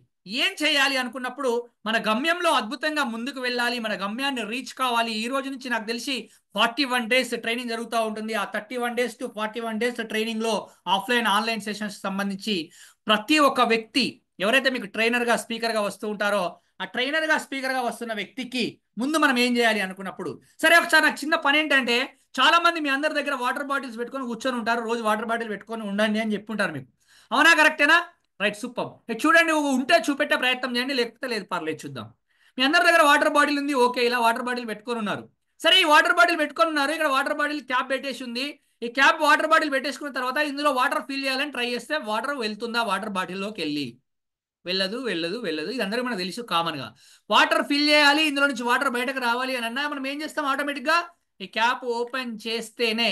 [SPEAKER 3] ఏం చేయాలి అనుకున్నప్పుడు, మన గమ్యంలో అద్భుతంగా ముందుకు వెళ్ళాలి, మన గమ్యాన్ని రీచ్ కావాలి. ఈ రోజు నుంచి నాకు తెలిసి 41 డేస్ ట్రైనింగ్ జరుగుతూ ఉంటుంది. ఆ 31 డేస్ టు 41 డేస్ ట్రైనింగ్లో ఆఫ్లైన్ ఆన్లైన్ సెషన్స్ సంబంధించి ప్రతి ఒక్క వ్యక్తి ఎవరైతే మీకు ట్రైనర్గా స్పీకర్గా వస్తూ ఉంటారో, ఆ ట్రైనర్గా స్పీకర్గా వస్తున్న వ్యక్తికి ముందు మనం ఏం చేయాలి అనుకున్నప్పుడు, సరే ఒకసారి నాకు చిన్న పని ఏంటంటే, చాలా మంది మీ అందరి దగ్గర వాటర్ బాటిల్స్ పెట్టుకొని కూర్చొని ఉంటారు, రోజు వాటర్ బాటిల్ పెట్టుకొని ఉండండి అని చెప్పుంటారు మీకు. అవునా, కరెక్టేనా? Right, super. చూడండి, ఉంటే చూపెట్టే ప్రయత్నం చేయండి, లేకపోతే లేదు, పర్లేదు, చూద్దాం. మీ అందరి దగ్గర వాటర్ బాటిల్ ఉంది, ఓకే, ఇలా వాటర్ బాటిల్ పెట్టుకొని ఉన్నారు. సరే, ఈ వాటర్ బాటిల్ పెట్టుకొని ఉన్నారు, ఇక్కడ వాటర్ బాటిల్ క్యాప్ పెట్టేసి ఉంది. ఈ క్యాప్ వాటర్ బాటిల్ పెట్టేసుకున్న తర్వాత ఇందులో వాటర్ ఫిల్ చేయాలని ట్రై చేస్తే వాటర్ వెళ్తుందా వాటర్ బాటిల్లోకి వెళ్ళి? వెళ్ళదు, వెళ్ళదు, వెళ్ళదు. ఇది అందరికీ మనకు తెలుసు కామన్ గా. వాటర్ ఫిల్ చేయాలి, ఇందులో నుంచి వాటర్ బయటకు రావాలి అని అన్నా మనం ఏం చేస్తాం? ఆటోమేటిక్ గా ఈ క్యాప్ ఓపెన్ చేస్తేనే,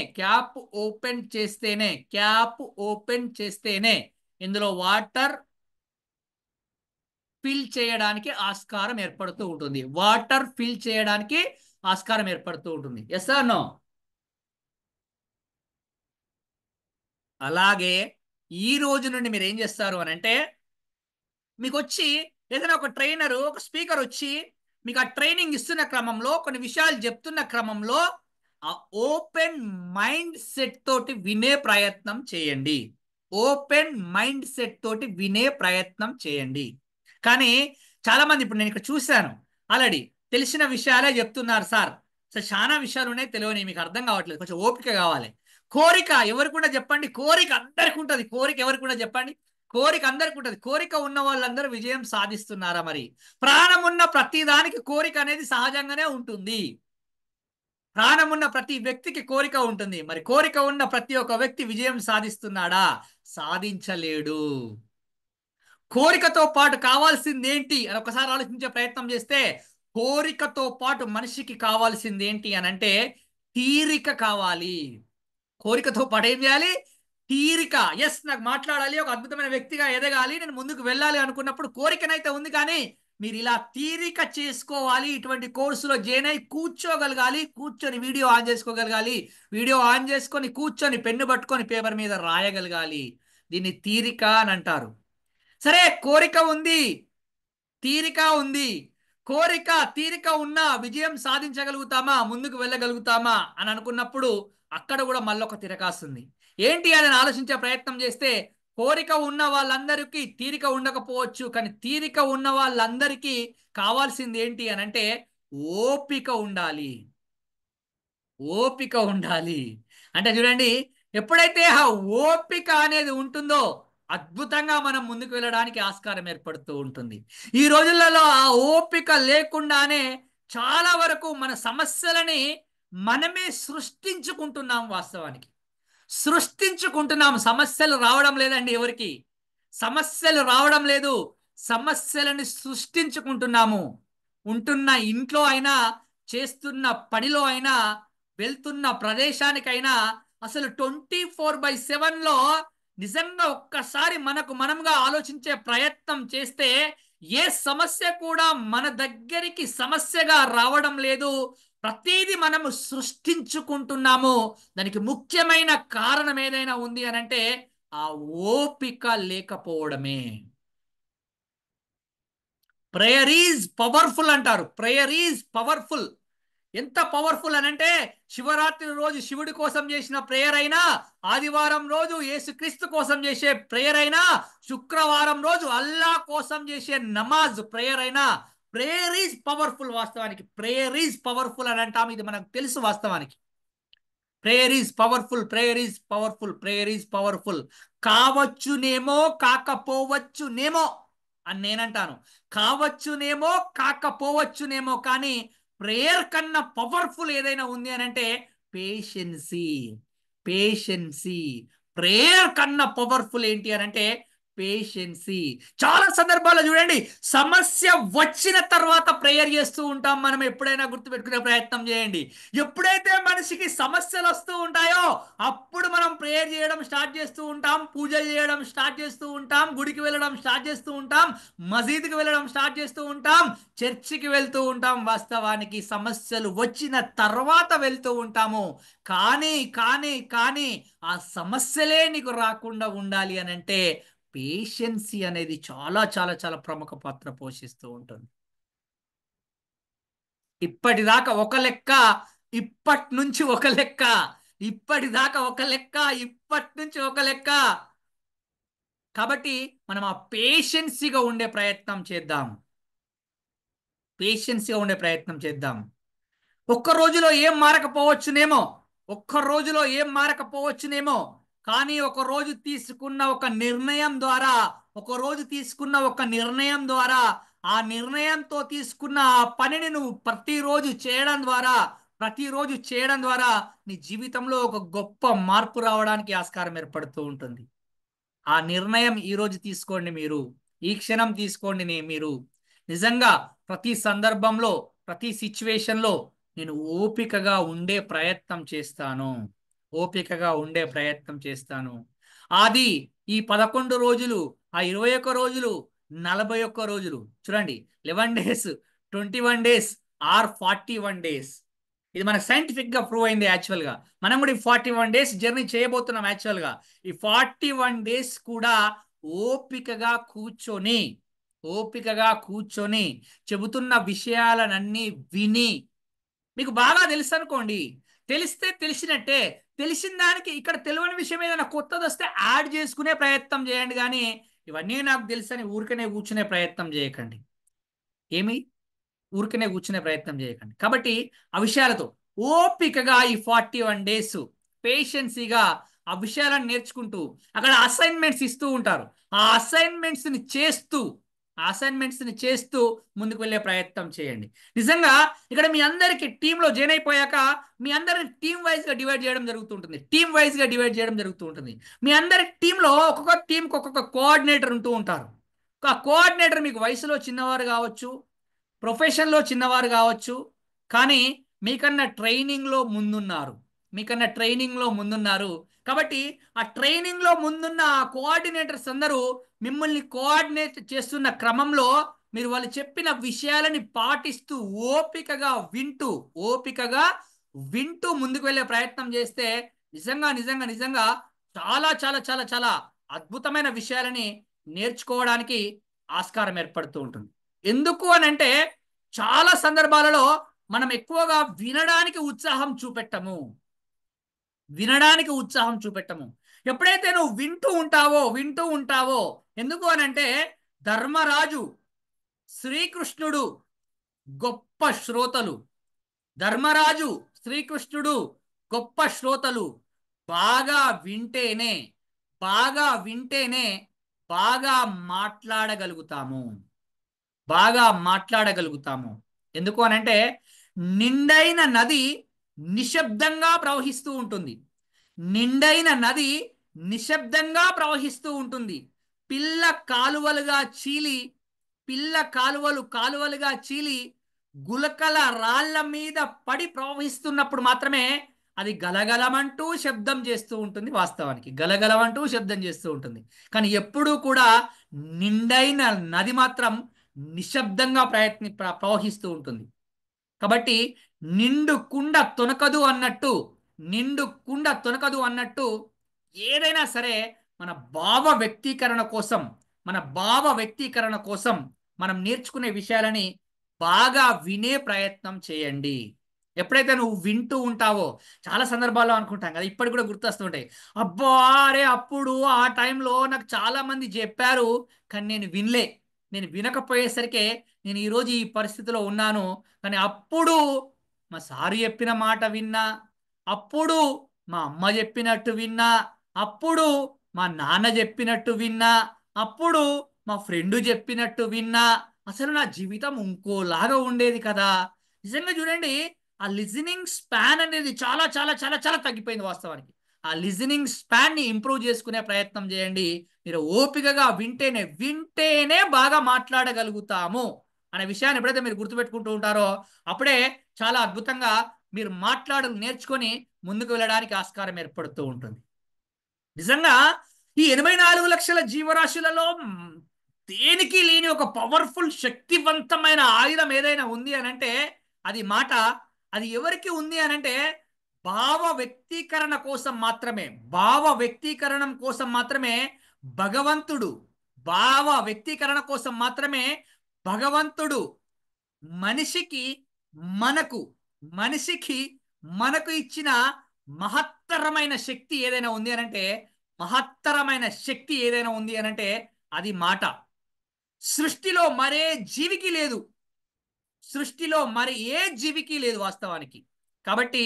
[SPEAKER 3] ఇందులో వాటర్ ఫిల్ చేయడానికి ఆస్కారం ఏర్పడుతూ ఉంటుంది. Yes or no? అలాగే ఈ రోజు నుండి మీరు ఏం చేస్తారు అని అంటే, మీకు వచ్చి ఏదైనా ఒక ట్రైనరు, ఒక స్పీకర్ వచ్చి మీకు ఆ ట్రైనింగ్ ఇస్తున్న క్రమంలో, కొన్ని విషయాలు చెప్తున్న క్రమంలో ఆ ఓపెన్ మైండ్ సెట్ తోటి వినే ప్రయత్నం చేయండి. కానీ చాలా మంది, ఇప్పుడు నేను ఇక్కడ చూశాను, ఆల్రెడీ తెలిసిన విషయాలే చెప్తున్నారు సార్. చాలా విషయాలు ఉన్నాయి, తెలియని, మీకు అర్థం కావట్లేదు, కొంచెం ఓపిక కావాలి. కోరిక ఎవరికి కూడా చెప్పండి, కోరిక అందరికి ఉంటుంది. కోరిక ఎవరికి కూడా చెప్పండి, కోరిక అందరికి ఉంటుంది. కోరిక ఉన్న వాళ్ళందరూ విజయం సాధిస్తున్నారా? మరి ప్రాణం ఉన్న ప్రతి దానికి కోరిక అనేది సహజంగానే ఉంటుంది. ప్రాణం ఉన్న ప్రతి వ్యక్తికి కోరిక ఉంటుంది. మరి కోరిక ఉన్న ప్రతి ఒక్క వ్యక్తి విజయం సాధిస్తున్నాడా? సాధించలేడు. కోరికతో పాటు కావాల్సింది ఏంటి అని ఒకసారి ఆలోచించే ప్రయత్నం చేస్తే, కోరికతో పాటు మనిషికి కావాల్సింది ఏంటి అని అంటే తీరిక కావాలి. కోరికతో పాటు ఏం చేయాలి? తీరిక. ఎస్, నాకు మాట్లాడాలి, ఒక అద్భుతమైన వ్యక్తిగా ఎదగాలి, నేను ముందుకు వెళ్ళాలి అనుకున్నప్పుడు కోరికనైతే ఉంది, కానీ మీరు ఇలా తీరిక చేసుకోవాలి. ఇటువంటి కోర్సులో జాయిన్ అయి కూర్చోగలగాలి, కూర్చొని వీడియో ఆన్ చేసుకోగలగాలి, వీడియో ఆన్ చేసుకొని కూర్చొని పెన్ను పట్టుకొని పేపర్ మీద రాయగలగాలి. దీన్ని తీరిక అని అంటారు. సరే, కోరిక ఉంది, తీరిక ఉంది. తీరిక ఉన్నా విజయం సాధించగలుగుతామా, ముందుకు వెళ్ళగలుగుతామా అని అనుకున్నప్పుడు అక్కడ కూడా మళ్ళొక తిరకాస్తుంది. ఏంటి అని ఆలోచించే ప్రయత్నం చేస్తే, కోరిక ఉన్న వాళ్ళందరికీ తీరిక ఉండకపోవచ్చు, కానీ తీరిక ఉన్న వాళ్ళందరికీ కావాల్సింది ఏంటి అని అంటే ఓపిక ఉండాలి. ఓపిక ఉండాలి. అంటే చూడండి, ఎప్పుడైతే ఆ ఓపిక అనేది ఉంటుందో అద్భుతంగా మనం ముందుకు వెళ్ళడానికి ఆస్కారం ఏర్పడుతూ ఉంటుంది. ఈ రోజులలో ఆ ఓపిక లేకుండానే చాలా వరకు మన సమస్యలని మనమే సృష్టించుకుంటున్నాం. వాస్తవానికి సృష్టించుకుంటున్నాం. సమస్యలు రావడం లేదండి ఎవరికి. సమస్యలు రావడం లేదు, సమస్యలని సృష్టించుకుంటున్నాము. ఉంటున్న ఇంట్లో అయినా, చేస్తున్న పనిలో అయినా, వెళ్తున్న ప్రదేశానికైనా, అసలు 24/7లో నిజంగా ఒక్కసారి మనకు మనముగా ఆలోచించే ప్రయత్నం చేస్తే ఏ సమస్య కూడా మన దగ్గరికి సమస్యగా రావడం లేదు. ప్రతిదీ మనము సృష్టించుకుంటున్నాము. దానికి ముఖ్యమైన కారణం ఏదైనా ఉంది అని అంటే ఆ ఓపిక లేకపోవడమే. ప్రేయర్ ఈజ్ పవర్ఫుల్ అంటారు. Prayer is powerful. ఎంత పవర్ఫుల్ అనంటే, శివరాత్రి రోజు శివుడి కోసం చేసిన ప్రేయర్ అయినా, ఆదివారం రోజు యేసుక్రీస్తు కోసం చేసే ప్రేయర్ అయినా, శుక్రవారం రోజు అల్లా కోసం చేసే నమాజ్ ప్రేయర్ అయినా, ప్రేయర్ ఈజ్ పవర్ఫుల్. వాస్తవానికి ప్రేయర్ ఈజ్ పవర్ఫుల్ అని అంటాం. ఇది మనకు తెలుసు. వాస్తవానికి prayer is powerful, prayer is powerful, prayer is powerful. కావచ్చునేమో కాకపోవచ్చునేమో అని నేనంటాను. కావచ్చునేమో కాకపోవచ్చునేమో, కానీ ప్రేయర్ కన్నా పవర్ఫుల్ ఏదైనా ఉంది అని అంటే పేషెన్సీ. పేషెన్సీ. ప్రేయర్ కన్నా పవర్ఫుల్ ఏంటి అని అంటే పేషెన్సీ. చాలా సందర్భాల్లో చూడండి, సమస్య వచ్చిన తర్వాత ప్రేయర్ చేస్తూ ఉంటాం. మనం ఎప్పుడైనా గుర్తుపెట్టుకునే ప్రయత్నం చేయండి. ఎప్పుడైతే మనిషికి సమస్యలు వస్తూ ఉంటాయో అప్పుడు మనం ప్రేయర్ చేయడం స్టార్ట్ చేస్తూ ఉంటాం, పూజలు చేయడం స్టార్ట్ చేస్తూ ఉంటాం, గుడికి వెళ్ళడం స్టార్ట్ చేస్తూ ఉంటాం, మసీదుకి వెళ్ళడం స్టార్ట్ చేస్తూ ఉంటాం, చర్చికి వెళ్తూ ఉంటాం. వాస్తవానికి సమస్యలు వచ్చిన తర్వాత వెళ్తూ ఉంటాము. కానీ కానీ కానీ ఆ సమస్యలే నీకు రాకుండా ఉండాలి అని అంటే పేషెన్సీ అనేది చాలా చాలా చాలా ప్రముఖ పాత్ర పోషిస్తూ ఉంటుంది. ఇప్పటిదాకా ఒక లెక్క, ఇప్పటి నుంచి ఒక లెక్క. ఇప్పటిదాకా ఒక లెక్క, ఇప్పటి నుంచి ఒక లెక్క. కాబట్టి మనం ఆ పేషెన్సీగా ఉండే ప్రయత్నం చేద్దాం. పేషెన్సీగా ఉండే ప్రయత్నం చేద్దాం. ఒక్క రోజులో ఏం మారకపోవచ్చునేమో, ఒక్క రోజులో ఏం మారకపోవచ్చునేమో, కానీ ఒక రోజు తీసుకున్న ఒక నిర్ణయం ద్వారా, ఒక రోజు తీసుకున్న ఒక నిర్ణయం ద్వారా, ఆ నిర్ణయంతో తీసుకున్న ఆ పనిని నువ్వు ప్రతిరోజు చేయడం ద్వారా నీ జీవితంలో ఒక గొప్ప మార్పు రావడానికి ఆస్కారం ఏర్పడుతూ ఉంటుంది. ఆ నిర్ణయం ఈరోజు తీసుకోండి. మీరు ఈ క్షణం తీసుకోండి. మీరు నిజంగా ప్రతి సందర్భంలో, ప్రతి సిచ్యువేషన్లో నేను ఓపికగా ఉండే ప్రయత్నం చేస్తాను. ఓపికగా ఉండే ప్రయత్నం చేస్తాను. అది ఈ 11 రోజులు, ఆ 21 రోజులు, 41 రోజులు చూడండి, 11 days, 21 days ఆర్ 41 days. ఇది మనకు సైంటిఫిక్ గా ప్రూవ్ అయింది. యాక్చువల్గా మనం కూడా ఈ 41 days జర్నీ చేయబోతున్నాం. యాక్చువల్గా ఈ 41 days కూడా ఓపికగా కూర్చొని చెబుతున్న విషయాలనన్నీ విని, మీకు బాగా తెలుసు అనుకోండి, తెలిస్తే తెలిసినట్టే. తెలిసిన దానికి ఇక్కడ తెలియని విషయం ఏదైనా కొత్తది వస్తే యాడ్ చేసుకునే ప్రయత్నం చేయండి. కానీ ఇవన్నీ నాకు తెలుసని ఊరికనే కూర్చునే ప్రయత్నం చేయకండి. ఊరికనే కూర్చునే ప్రయత్నం చేయకండి. కాబట్టి ఆ విషయాలతో ఓపికగా ఈ 41 days పేషెన్సీగా ఆ విషయాలను నేర్చుకుంటూ, అక్కడ అసైన్మెంట్స్ ఇస్తూ ఉంటారు. ఆ అసైన్మెంట్స్ని చేస్తూ ముందుకు వెళ్ళే ప్రయత్నం చేయండి. నిజంగా ఇక్కడ మీ అందరికి టీంలో జాయిన్ అయిపోయాక మీ అందరిని టీమ్ వైజ్గా డివైడ్ చేయడం జరుగుతూ ఉంటుంది. మీ అందరి టీంలో ఒక్కొక్క టీంకి ఒక్కొక్క కోఆర్డినేటర్ ఉంటూ ఉంటారు. ఆ కోఆర్డినేటర్ మీకు వయసులో చిన్నవారు కావచ్చు, ప్రొఫెషన్లో చిన్నవారు కావచ్చు, కానీ మీకన్నా ట్రైనింగ్లో ముందున్నారు. కాబట్టి ఆ ట్రైనింగ్లో ముందున్న ఆ కోఆర్డినేటర్స్ అందరూ మిమ్మల్ని కోఆర్డినేట్ చేస్తున్న క్రమంలో మీరు వాళ్ళు చెప్పిన విషయాలని పాటిస్తూ ఓపికగా వింటూ ముందుకు వెళ్ళే ప్రయత్నం చేస్తే నిజంగా చాలా చాలా చాలా చాలా అద్భుతమైన విషయాలని నేర్చుకోవడానికి ఆస్కారం ఏర్పడుతూ ఉంటుంది. ఎందుకు అని అంటే చాలా సందర్భాలలో మనం ఎక్కువగా వినడానికి ఉత్సాహం చూపెట్టము. వినడానికి ఉత్సాహం చూపెట్టము. ఎప్పుడైతే నువ్వు వింటూ ఉంటావో ఎందుకు అనంటే ధర్మరాజు, శ్రీకృష్ణుడు గొప్ప శ్రోతలు. ధర్మరాజు, శ్రీకృష్ణుడు గొప్ప శ్రోతలు. బాగా వింటేనే బాగా వింటేనే బాగా మాట్లాడగలుగుతాము. బాగా మాట్లాడగలుగుతాము. ఎందుకు అనంటే నిండైన నది నిశ్శబ్దంగా ప్రవహిస్తూ ఉంటుంది. నిండైన నది నిశ్శబ్దంగా ప్రవహిస్తూ ఉంటుంది. పిల్ల కాలువలుగా చీలి పిల్ల కాలువలుగా చీలి గులకల రాళ్ల మీద పడి ప్రవహిస్తున్నప్పుడు మాత్రమే అది గలగలమంటూ శబ్దం చేస్తూ ఉంటుంది. వాస్తవానికి గలగలమంటూ శబ్దం చేస్తూ ఉంటుంది. కానీ ఎప్పుడూ కూడా నిండైన నది మాత్రం నిశ్శబ్దంగా ప్రవహిస్తూ ఉంటుంది. కాబట్టి నిండు కుండ తొనకదు అన్నట్టు ఏదైనా సరే మన భావ వ్యక్తీకరణ కోసం మనం నేర్చుకునే విషయాలని బాగా వినే ప్రయత్నం చేయండి. ఎప్పుడైతే నువ్వు వింటూ ఉంటావో, చాలా సందర్భాల్లో అనుకుంటాం కదా, ఇప్పటికి కూడా గుర్తొస్తుంటాయి. అబ్బా అరే అప్పుడు ఆ టైంలో నాకు చాలా మంది చెప్పారు, కానీ నేను వినకపోయేసరికి నేను ఈరోజు ఈ పరిస్థితిలో ఉన్నాను. కానీ అప్పుడు మా సారు చెప్పిన మాట విన్నా, అప్పుడు మా అమ్మ చెప్పినట్టు విన్నా, అప్పుడు మా నాన్న చెప్పినట్టు విన్నా, అప్పుడు మా ఫ్రెండ్ చెప్పినట్టు విన్నా, అసలు నా జీవితం ఇంకోలాగా ఉండేది కదా. నిజంగా చూడండి, ఆ లిజనింగ్ స్పాన్ అనేది చాలా చాలా చాలా చాలా తగ్గిపోయింది వాస్తవానికి. ఆ లిజనింగ్ స్పాన్ ని ఇంప్రూవ్ చేసుకునే ప్రయత్నం చేయండి. మీరు ఓపికగా వింటేనే బాగా మాట్లాడగలుగుతాము అనే విషయాన్ని ఎప్పుడైతే మీరు గుర్తుపెట్టుకుంటూ ఉంటారో అప్పుడే చాలా అద్భుతంగా మీరు మాట్లాడడం నేర్చుకొని ముందుకు వెళ్ళడానికి ఆస్కారం ఏర్పడుతూ ఉంటుంది. నిజంగా ఈ 84 లక్షల జీవరాశులలో దేనికి లేని ఒక పవర్ఫుల్ శక్తివంతమైన ఆయుధం ఏదైనా ఉంది అనంటే అది మాట. అది ఎవరికి ఉంది అనంటే భావ వ్యక్తీకరణ కోసం మాత్రమే. భగవంతుడు భావ వ్యక్తీకరణ కోసం మాత్రమే భగవంతుడు మనిషికి మనకు ఇచ్చిన మహత్తరమైన శక్తి ఏదైనా ఉంది అనంటే అది మాట. సృష్టిలో మరి ఏ జీవికి లేదు వాస్తవానికి. కాబట్టి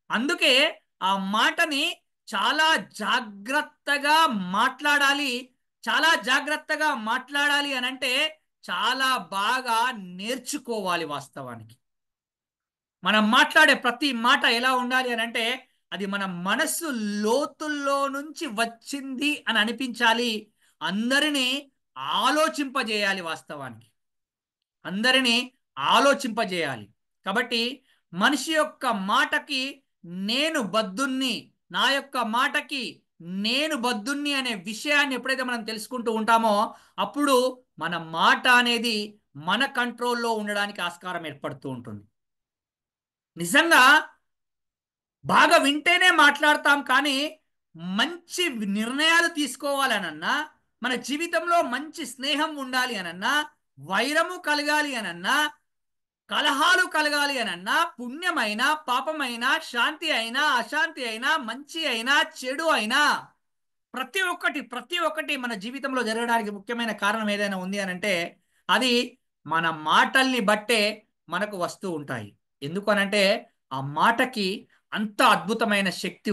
[SPEAKER 3] అందుకే ఆ మాటని చాలా జాగ్రత్తగా మాట్లాడాలి అనంటే చాలా బాగా నేర్చుకోవాలి. వాస్తవానికి మనం మాట్లాడే ప్రతి మాట ఎలా ఉండాలి అనంటే అది మన మనస్సు లోతుల్లో నుంచి వచ్చింది అని అనిపించాలి. అందరినీ ఆలోచింపజేయాలి. వాస్తవానికి అందరినీ ఆలోచింపజేయాలి. కాబట్టి మనిషి యొక్క మాటకి నేను బద్దున్ని, నా యొక్క మాటకి నేను బద్దున్ని అనే విషయాన్ని ఎప్పుడైతే మనం తెలుసుకుంటూ ఉంటామో అప్పుడు మన మాట అనేది మన కంట్రోల్లో ఉండడానికి ఆస్కారం ఏర్పడుతూ ఉంటుంది. నిజంగా బాగా వింటేనే మాట్లాడతాం, కానీ మంచి నిర్ణయాలు తీసుకోవాలనన్నా, మన జీవితంలో మంచి స్నేహం ఉండాలి అనన్నా, వైరము కలగాలి అనన్నా, కలహాలు కలగాలి అనన్నా, పుణ్యమైన పాపమైన, శాంతి అయినా అశాంతి అయినా, మంచి అయినా చెడు అయినా ప్రతి ఒక్కటి మన జీవితంలో జరగడానికి ముఖ్యమైన కారణం ఏదైనా ఉంది అనంటే అది మన మాటల్ని బట్టే మనకు వస్తూ ఉంటాయి. ఎందుకు అనంటే ఆ మాటకి అంత అద్భుతమైన శక్తి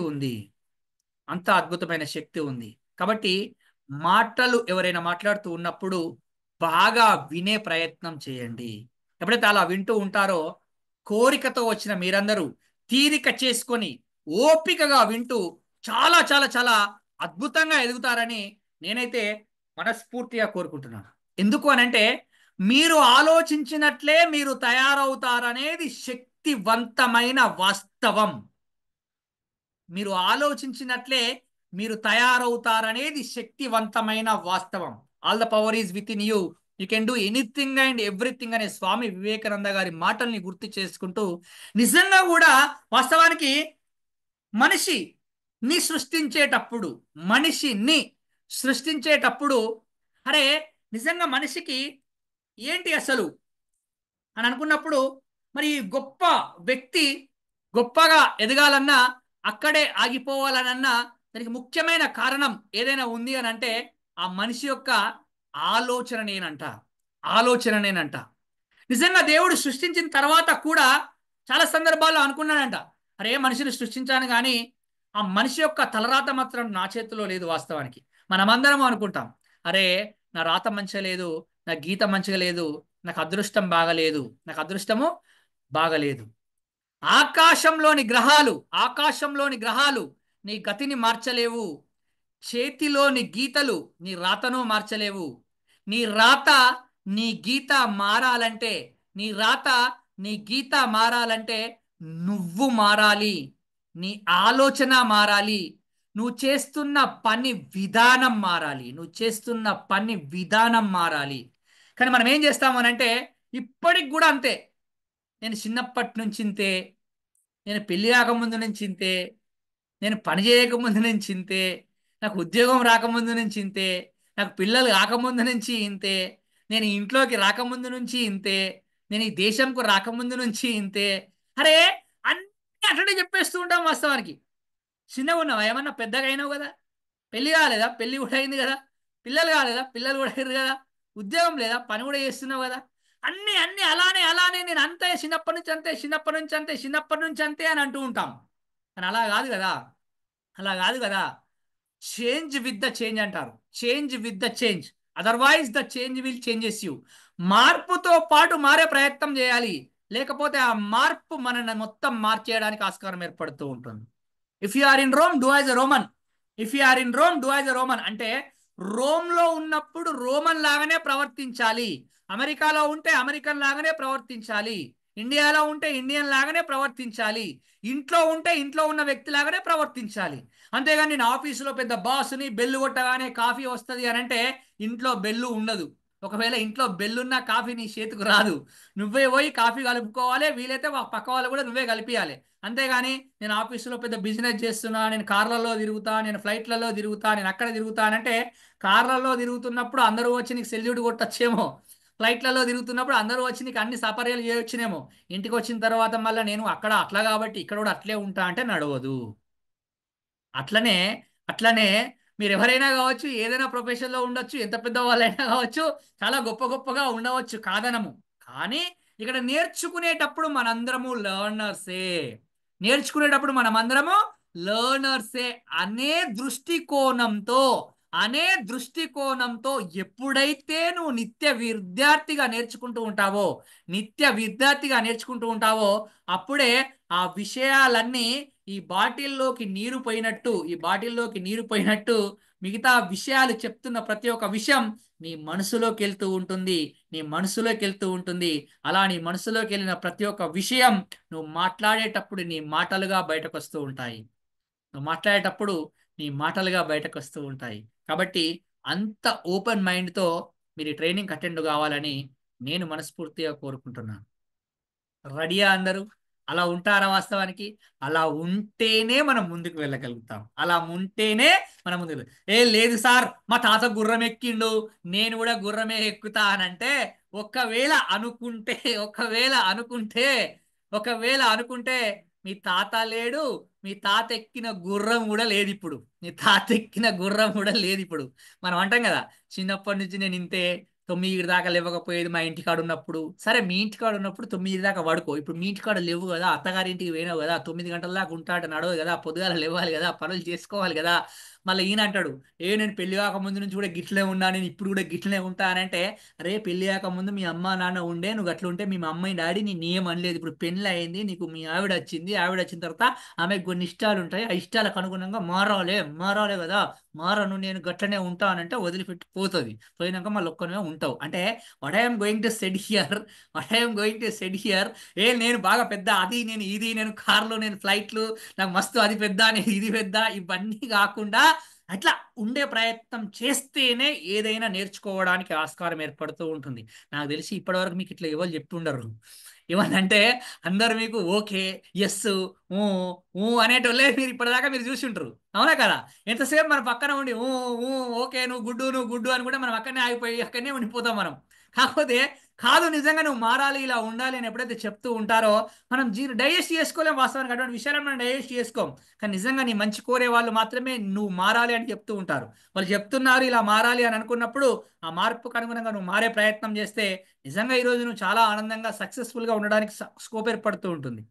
[SPEAKER 3] ఉంది. కాబట్టి మాటలు ఎవరైనా మాట్లాడుతూ ఉన్నప్పుడు బాగా వినే ప్రయత్నం చేయండి. ఎప్పుడైతే అలా వింటూ ఉంటారో కోరికతో వచ్చిన మీరందరూ తీరిక చేసుకొని ఓపికగా వింటూ చాలా చాలా చాలా అద్భుతంగా ఎదుగుతారని నేనైతే మనస్ఫూర్తిగా కోరుకుంటున్నాను. ఎందుకు అనంటే మీరు ఆలోచించినట్లే మీరు తయారవుతారనేది శక్తివంతమైన వాస్తవం. మీరు ఆలోచించినట్లే మీరు తయారవుతారనేది శక్తివంతమైన వాస్తవం. All the power is with in you, you can do anything and everything అనే స్వామి వివేకానంద గారి మాటల్ని గుర్తు చేసుకుంటూ నిజంగా కూడా వాస్తవానికి మనిషిని సృష్టించేటప్పుడు అరే నిజంగా మనిషికి ఏంటి అసలు అని అనుకున్నప్పుడు మరి గొప్ప వ్యక్తి గొప్పగా ఎదగాలన్నా అక్కడే ఆగిపోవాలనన్నా దానికి ముఖ్యమైన కారణం ఏదైనా ఉంది అని అంటే ఆ మనిషి యొక్క ఆలోచననేనంట. ఆలోచననేనంట. నిజంగా దేవుడు సృష్టించిన తర్వాత కూడా చాలా సందర్భాల్లో అనుకున్నాడంట, అరే మనిషిని సృష్టించాను కానీ ఆ మనిషి యొక్క తలరాత మాత్రం నా చేతిలో లేదు. వాస్తవానికి మనమందరం అనుకుంటాం, అరే నా రాత మంచిగా లేదు, నా గీత మంచిగా లేదు, నాకు అదృష్టం బాగలేదు, నాకు అదృష్టము బాగలేదు. ఆకాశంలోని గ్రహాలు, ఆకాశంలోని గ్రహాలు నీ గతిని మార్చలేవు. చేతిలోని గీతలు నీ రాతను మార్చలేవు. నీ రాత నీ గీత మారాలంటే, నీ రాత నీ గీత మారాలంటే నువ్వు మారాలి. నీ ఆలోచన మారాలి. నువ్వు చేస్తున్న పని విధానం మారాలి. నువ్వు చేస్తున్న పని విధానం మారాలి. కానీ మనం ఏం చేస్తామనంటే ఇప్పటికి కూడా అంతే. నేను చిన్నప్పటి నుంచి ఇంతే, నేను పెళ్లి కాకముందు నుంచి ఇంతే, నేను పని చేయకముందు నుంచి ఇంతే, నాకు ఉద్యోగం రాకముందు నుంచి ఇంతే, నాకు పిల్లలు కాకముందు నుంచి ఇంతే, నేను ఇంట్లోకి రాకముందు నుంచి ఇంతే, నేను ఈ దేశంకు రాకముందు నుంచి ఇంతే. అరే అన్నీ అట్లనే చెప్పేస్తూ ఉంటాం. వాస్తవానికి చిన్నగా ఉన్నావా, ఏమన్నా పెద్దగా అయినావు కదా, పెళ్లి కాలేదా, పెళ్లి కూడా అయింది కదా, పిల్లలు కాలేదా, పిల్లలు కూడా అయ్యారు కదా, ఉద్యోగం లేదా, పని కూడా చేస్తున్నావు కదా, అన్నీ అన్నీ అలానే అలానే, నేను అంతే, చిన్నప్పటి నుంచి అంతే, చిన్నప్పటి నుంచి అంతే, చిన్నప్పటి నుంచి అంతే అని అంటూ ఉంటాం. కానీ అలా కాదు కదా, అలా కాదు కదా. చేంజ్ విత్ ద చేంజ్ అంటారు. Change with the change, otherwise the change will changes you. మార్పుతో పాటు మారే ప్రయత్నం చేయాలి, లేకపోతే ఆ మార్పు మనల్ని మొత్తం మార్చేయడానికి ఆస్కారం ఏర్పడుతూ ఉంటుంది. If you are in Rome do as a Roman. If you are in Rome do as a Roman అంటే రోమ్లో ఉన్నప్పుడు రోమన్ లాగానే ప్రవర్తించాలి. అమెరికాలో ఉంటే అమెరికన్ లాగానే ప్రవర్తించాలి. ఇండియాలో ఉంటే ఇండియన్ లాగానే ప్రవర్తించాలి. ఇంట్లో ఉంటే ఇంట్లో ఉన్న వ్యక్తి లాగానే ప్రవర్తించాలి. అంతేగాని నేను ఆఫీసులో పెద్ద బాస్ని, బెల్లు కొట్టగానే కాఫీ వస్తుంది అని అంటే ఇంట్లో బెల్లు ఉండదు. ఒకవేళ ఇంట్లో బెల్లున్న కాఫీ నీ చేతికి రాదు. నువ్వే పోయి కాఫీ కలుపుకోవాలి, వీలైతే పక్క వాళ్ళు కూడా నువ్వే కలిపియాలి. అంతేగాని నేను ఆఫీసులో పెద్ద బిజినెస్ చేస్తున్నా, నేను కార్లలో తిరుగుతా, నేను ఫ్లైట్లలో తిరుగుతా, నేను అక్కడ తిరుగుతా అంటే కార్లలో తిరుగుతున్నప్పుడు అందరూ వచ్చి నీకు సెల్యూట్ కొట్టచ్చేమో, ఫ్లైట్లలో తిరుగుతున్నప్పుడు అందరూ వచ్చి నీకు అన్ని సపర్యలు చేయొచ్చునేమో. ఇంటికి వచ్చిన తర్వాత మళ్ళీ నేను అక్కడ అట్లా కాబట్టి ఇక్కడ కూడా అట్లే ఉంటా అంటే నడవదు. అట్లనే అట్లనే మీరు ఎవరైనా కావచ్చు, ఏదైనా ప్రొఫెషన్లో ఉండొచ్చు, ఎంత పెద్ద వాళ్ళైనా కావచ్చు, చాలా గొప్ప గొప్పగా ఉండవచ్చు, కాదనము. కానీ ఇక్కడ నేర్చుకునేటప్పుడు మనందరము లర్నర్సే. నేర్చుకునేటప్పుడు మనమందరము లర్నర్సే అనే దృష్టికోణంతో, అనే దృష్టికోణంతో ఎప్పుడైతే నువ్వు నిత్య విద్యార్థిగా నేర్చుకుంటూ ఉంటావో, నిత్య విద్యార్థిగా నేర్చుకుంటూ ఉంటావో అప్పుడే ఆ విషయాలన్నీ ఈ బాటిల్లోకి నీరు పోయినట్టు, ఈ బాటిల్లోకి నీరు పోయినట్టు మిగతా విషయాలు చెప్తున్న ప్రతి ఒక్క విషయం నీ మనసులోకి వెళ్తూ ఉంటుంది, నీ మనసులోకి వెళ్తూ ఉంటుంది. అలా నీ మనసులోకి వెళ్ళిన ప్రతి ఒక్క విషయం నువ్వు మాట్లాడేటప్పుడు నీ మాటలుగా బయటకు వస్తూ ఉంటాయి. నువ్వు మాట్లాడేటప్పుడు నీ మాటలుగా బయటకు వస్తూ ఉంటాయి. కాబట్టి అంత ఓపెన్ మైండ్తో మీరు ఈ ట్రైనింగ్ అటెండ్ కావాలని నేను మనస్ఫూర్తిగా కోరుకుంటున్నాను. రెడీయా అందరూ? అలా ఉంటారా? వాస్తవానికి అలా ఉంటేనే మనం ముందుకు వెళ్ళగలుగుతాం. అలా ఉంటేనే మనం ముందుకు. లేదు సార్ మా తాత గుర్రం ఎక్కిండు, నేను కూడా గుర్రమే ఎక్కుతా అనంటే, ఒకవేళ అనుకుంటే ఒకవేళ అనుకుంటే ఒకవేళ అనుకుంటే మీ తాత లేడు, మీ తాత ఎక్కిన గుర్రం కూడా లేదు ఇప్పుడు. మీ తాత ఎక్కిన గుర్రం కూడా లేదు ఇప్పుడు. మనం అంటాం కదా, చిన్నప్పటి నుంచి నేను ఇంతే, 9 దాకా లేవకపోయేది మా ఇంటికాడ ఉన్నప్పుడు. సరే మీ ఇంటికాడ ఉన్నప్పుడు 9 దాకా పడుకో. ఇప్పుడు మీ ఇంటికాడ లేవు కదా, అత్తగారింటికి పోయినావు కదా, 9 గంటల దాకా ఉంటాడు, నడవదు కదా, పొద్దుగాల లేవాలి కదా, పనులు చేసుకోవాలి కదా. మళ్ళీ ఈయన అంటాడు, నేను పెళ్లి కాకముందు నుంచి కూడా గిట్లే ఉన్నా, నేను ఇప్పుడు కూడా గిట్లనే ఉంటా అని అంటే, అరే పెళ్లి కాకముందు మీ అమ్మ నాన్న ఉండే, నువ్వు అట్లా ఉంటే మీ అమ్మాయి డాడీ నీ ఏం అనలేదు. ఇప్పుడు పెళ్ళి అయింది నీకు, మీ ఆవిడ వచ్చింది, ఆవిడ వచ్చిన తర్వాత ఆమెకు కొన్ని ఇష్టాలు ఉంటాయి, ఆ ఇష్టాలకు అనుగుణంగా మారాలే కదా, మారను నేను గట్లనే ఉంటానంటే వదిలిపెట్టి పోతుంది. పోయినాక మళ్ళీ ఒక్కనే ఉంటావు అంటే what I'm going to said here, what I'm going to said here, నేను బాగా పెద్ద, అది నేను ఇది, నేను కార్లు, నేను ఫ్లైట్లు, నాకు మస్తు అది పెద్ద, నేను ఇది పెద్ద, ఇవన్నీ కాకుండా అట్లా ఉండే ప్రయత్నం చేస్తేనే ఏదైనా నేర్చుకోవడానికి ఆస్కారం ఏర్పడుతూ ఉంటుంది. నాకు తెలిసి ఇప్పటివరకు మీకు ఇట్లా ఎవరు చెప్తుండరు. ఏమనంటే అందరు మీకు ఓకే, ఎస్, ఊ ఊ అనేటోళ్ళే మీరు ఇప్పటిదాకా మీరు చూసి ఉంటారు. అవునా కదా? ఎంతసేపు మన పక్కన ఉండి ఊ ఊ ఓకే నువ్వు గుడ్డు అని కూడా మనం అక్కడనే ఆగిపోయి అక్కడనే ఉండిపోతాం మనం. కాకపోతే కాదు నిజంగా నువ్వు మారాలి ఇలా ఉండాలి అని ఎప్పుడైతే చెప్తూ ఉంటారో మనం డైజెస్ట్ చేసుకోలేం. వాస్తవానికి అటువంటి విషయాలను మనం డైజెస్ట్ చేసుకోం. కానీ నిజంగా నీ మంచి కోరే వాళ్ళు మాత్రమే నువ్వు మారాలి అని చెప్తూ ఉంటారు. వాళ్ళు చెప్తున్నారు ఇలా మారాలి అని అనుకున్నప్పుడు ఆ మార్పుకు అనుగుణంగా నువ్వు మారే ప్రయత్నం చేస్తే నిజంగా ఈరోజు నువ్వు చాలా ఆనందంగా సక్సెస్ఫుల్గా ఉండడానికి స్కోప్ ఏర్పడుతూ ఉంటుంది.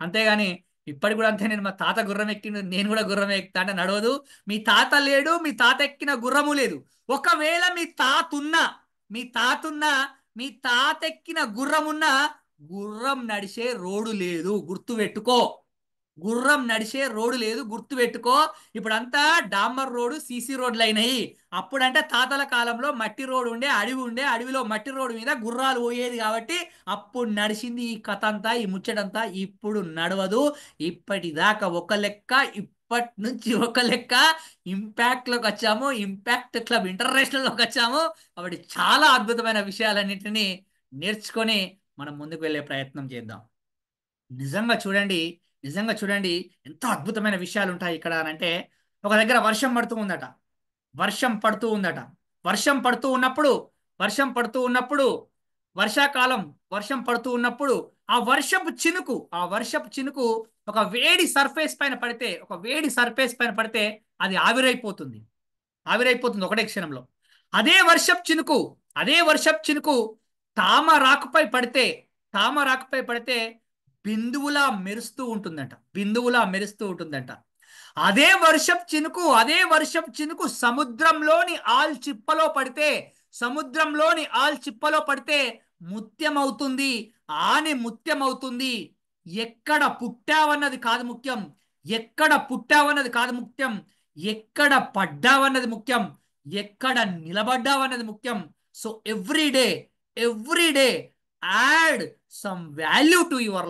[SPEAKER 3] అంతేగాని ఇప్పటికి కూడా అంతే, నేను మా తాత గుర్రం ఎక్కిన నేను కూడా గుర్రం ఎక్కుతా అంటే నడవదు. మీ తాత లేడు, మీ తాత ఎక్కిన గుర్రము లేదు. ఒకవేళ మీ తాత ఎక్కిన గుర్రం గుర్రం నడిచే రోడ్డు లేదు, గుర్తుపెట్టుకో. గుర్రం నడిచే రోడ్డు లేదు, గుర్తుపెట్టుకో. ఇప్పుడంతా డాంబర్ రోడ్డు, సీసీ రోడ్లు అయినాయి. అప్పుడంటే తాతల కాలంలో మట్టి రోడ్డు ఉండే, అడవిలో మట్టి రోడ్డు మీద గుర్రాలు పోయేది కాబట్టి అప్పుడు నడిచింది ఈ కథ అంతా, ఈ ముచ్చటంతా. ఇప్పుడు నడవదు. ఇప్పటిదాకా ఒక లెక్క, ఇప్పటి నుంచి ఒక లెక్క. ఇంపాక్ట్లోకి వచ్చాము, ఇంపాక్ట్ క్లబ్ ఇంటర్నేషనల్లోకి వచ్చాము. కాబట్టి చాలా అద్భుతమైన విషయాలన్నింటినీ నేర్చుకొని మనం ముందుకు వెళ్ళే ప్రయత్నం చేద్దాం. నిజంగా చూడండి, నిజంగా చూడండి ఎంత అద్భుతమైన విషయాలు ఉంటాయి ఇక్కడ అంటే, ఒక దగ్గర వర్షం పడుతూ ఉందట. వర్షం పడుతూ ఉందట. వర్షం పడుతూ ఉన్నప్పుడు వర్షం పడుతూ ఉన్నప్పుడు వర్షాకాలం వర్షం పడుతూ ఉన్నప్పుడు ఆ వర్షపు చినుకు ఒక వేడి సర్ఫేస్ పైన పడితే అది ఆవిరైపోతుంది ఒకటే క్షణంలో. అదే వర్షపు చినుకు తామరాకుపై పడితే బిందువులా మెరుస్తూ ఉంటుందంట. అదే వర్షపు చినుకు సముద్రంలోని ఆల్చిప్పలో పడితే ముత్యం అవుతుంది. ముత్యం అవుతుంది. ఎక్కడ పుట్టావన్నది కాదు ముఖ్యం, ఎక్కడ పడ్డావన్నది ముఖ్యం, ఎక్కడ నిలబడ్డావన్నది ముఖ్యం. So every day add some value to your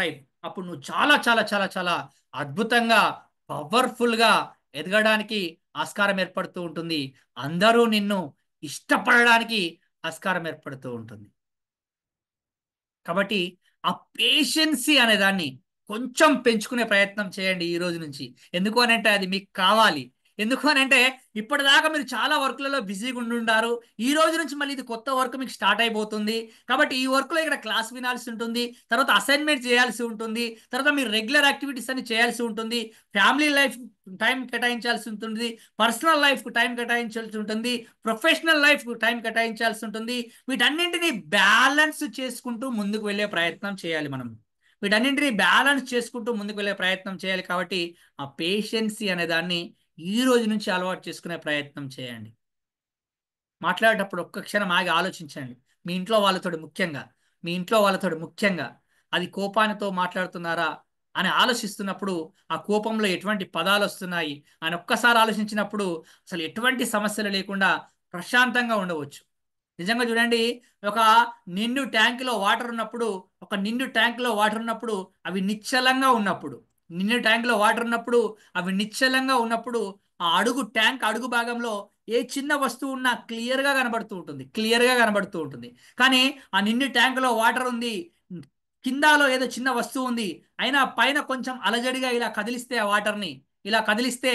[SPEAKER 3] life. అప్పుడు నువ్వు చాలా చాలా చాలా చాలా అద్భుతంగా, పవర్ఫుల్గా ఎదగడానికి ఆస్కారం ఏర్పడుతూ ఉంటుంది. అందరూ నిన్ను ఇష్టపడడానికి ఆస్కారం ఏర్పడుతూ ఉంటుంది. కాబట్టి ఆ పేషెన్సీ అనే దాన్ని కొంచెం పెంచుకునే ప్రయత్నం చేయండి ఈ రోజు నుంచి. ఎందుకు అని అంటే అది మీకు కావాలి. ఎందుకు అని అంటే ఇప్పటిదాకా మీరు చాలా వర్క్లలో బిజీగా ఉండుంటారు. ఈ రోజు నుంచి మళ్ళీ ఇది కొత్త వర్క్ మీకు స్టార్ట్ అయిపోతుంది. కాబట్టి ఈ వర్క్లో ఇక్కడ క్లాస్ వినాల్సి ఉంటుంది, తర్వాత అసైన్మెంట్ చేయాల్సి ఉంటుంది, తర్వాత మీరు రెగ్యులర్ యాక్టివిటీస్ అన్ని చేయాల్సి ఉంటుంది, ఫ్యామిలీ లైఫ్ టైం కేటాయించాల్సి ఉంటుంది, పర్సనల్ లైఫ్కు టైం కేటాయించాల్సి ఉంటుంది, ప్రొఫెషనల్ లైఫ్కు టైం కేటాయించాల్సి ఉంటుంది. వీటన్నింటినీ బ్యాలెన్స్ చేసుకుంటూ ముందుకు వెళ్ళే ప్రయత్నం చేయాలి కాబట్టి ఆ పేషెన్సీ అనే దాన్ని ఈ రోజు నుంచి అలవాటు చేసుకునే ప్రయత్నం చేయండి. మాట్లాడేటప్పుడు ఒక్క క్షణం ఆగి ఆలోచించండి. మీ ఇంట్లో వాళ్ళతో ముఖ్యంగా అది కోపానితో మాట్లాడుతున్నారా అని ఆలోచిస్తున్నప్పుడు ఆ కోపంలో ఎటువంటి పదాలు వస్తున్నాయి అని ఒక్కసారి ఆలోచించినప్పుడు అసలు ఎటువంటి సమస్యలు లేకుండా ప్రశాంతంగా ఉండవచ్చు. నిజంగా చూడండి, ఒక నిండు ట్యాంకులో వాటర్ ఉన్నప్పుడు అవి నిశ్చలంగా ఉన్నప్పుడు ఆ ట్యాంక్ అడుగు భాగంలో ఏ చిన్న వస్తువు ఉన్నా క్లియర్గా కనబడుతూ ఉంటుంది. కానీ ఆ నిండు ట్యాంకులో వాటర్ ఉంది, కిందలో ఏదో చిన్న వస్తువు ఉంది, అయినా పైన కొంచెం అలజడిగా ఇలా కదిలిస్తే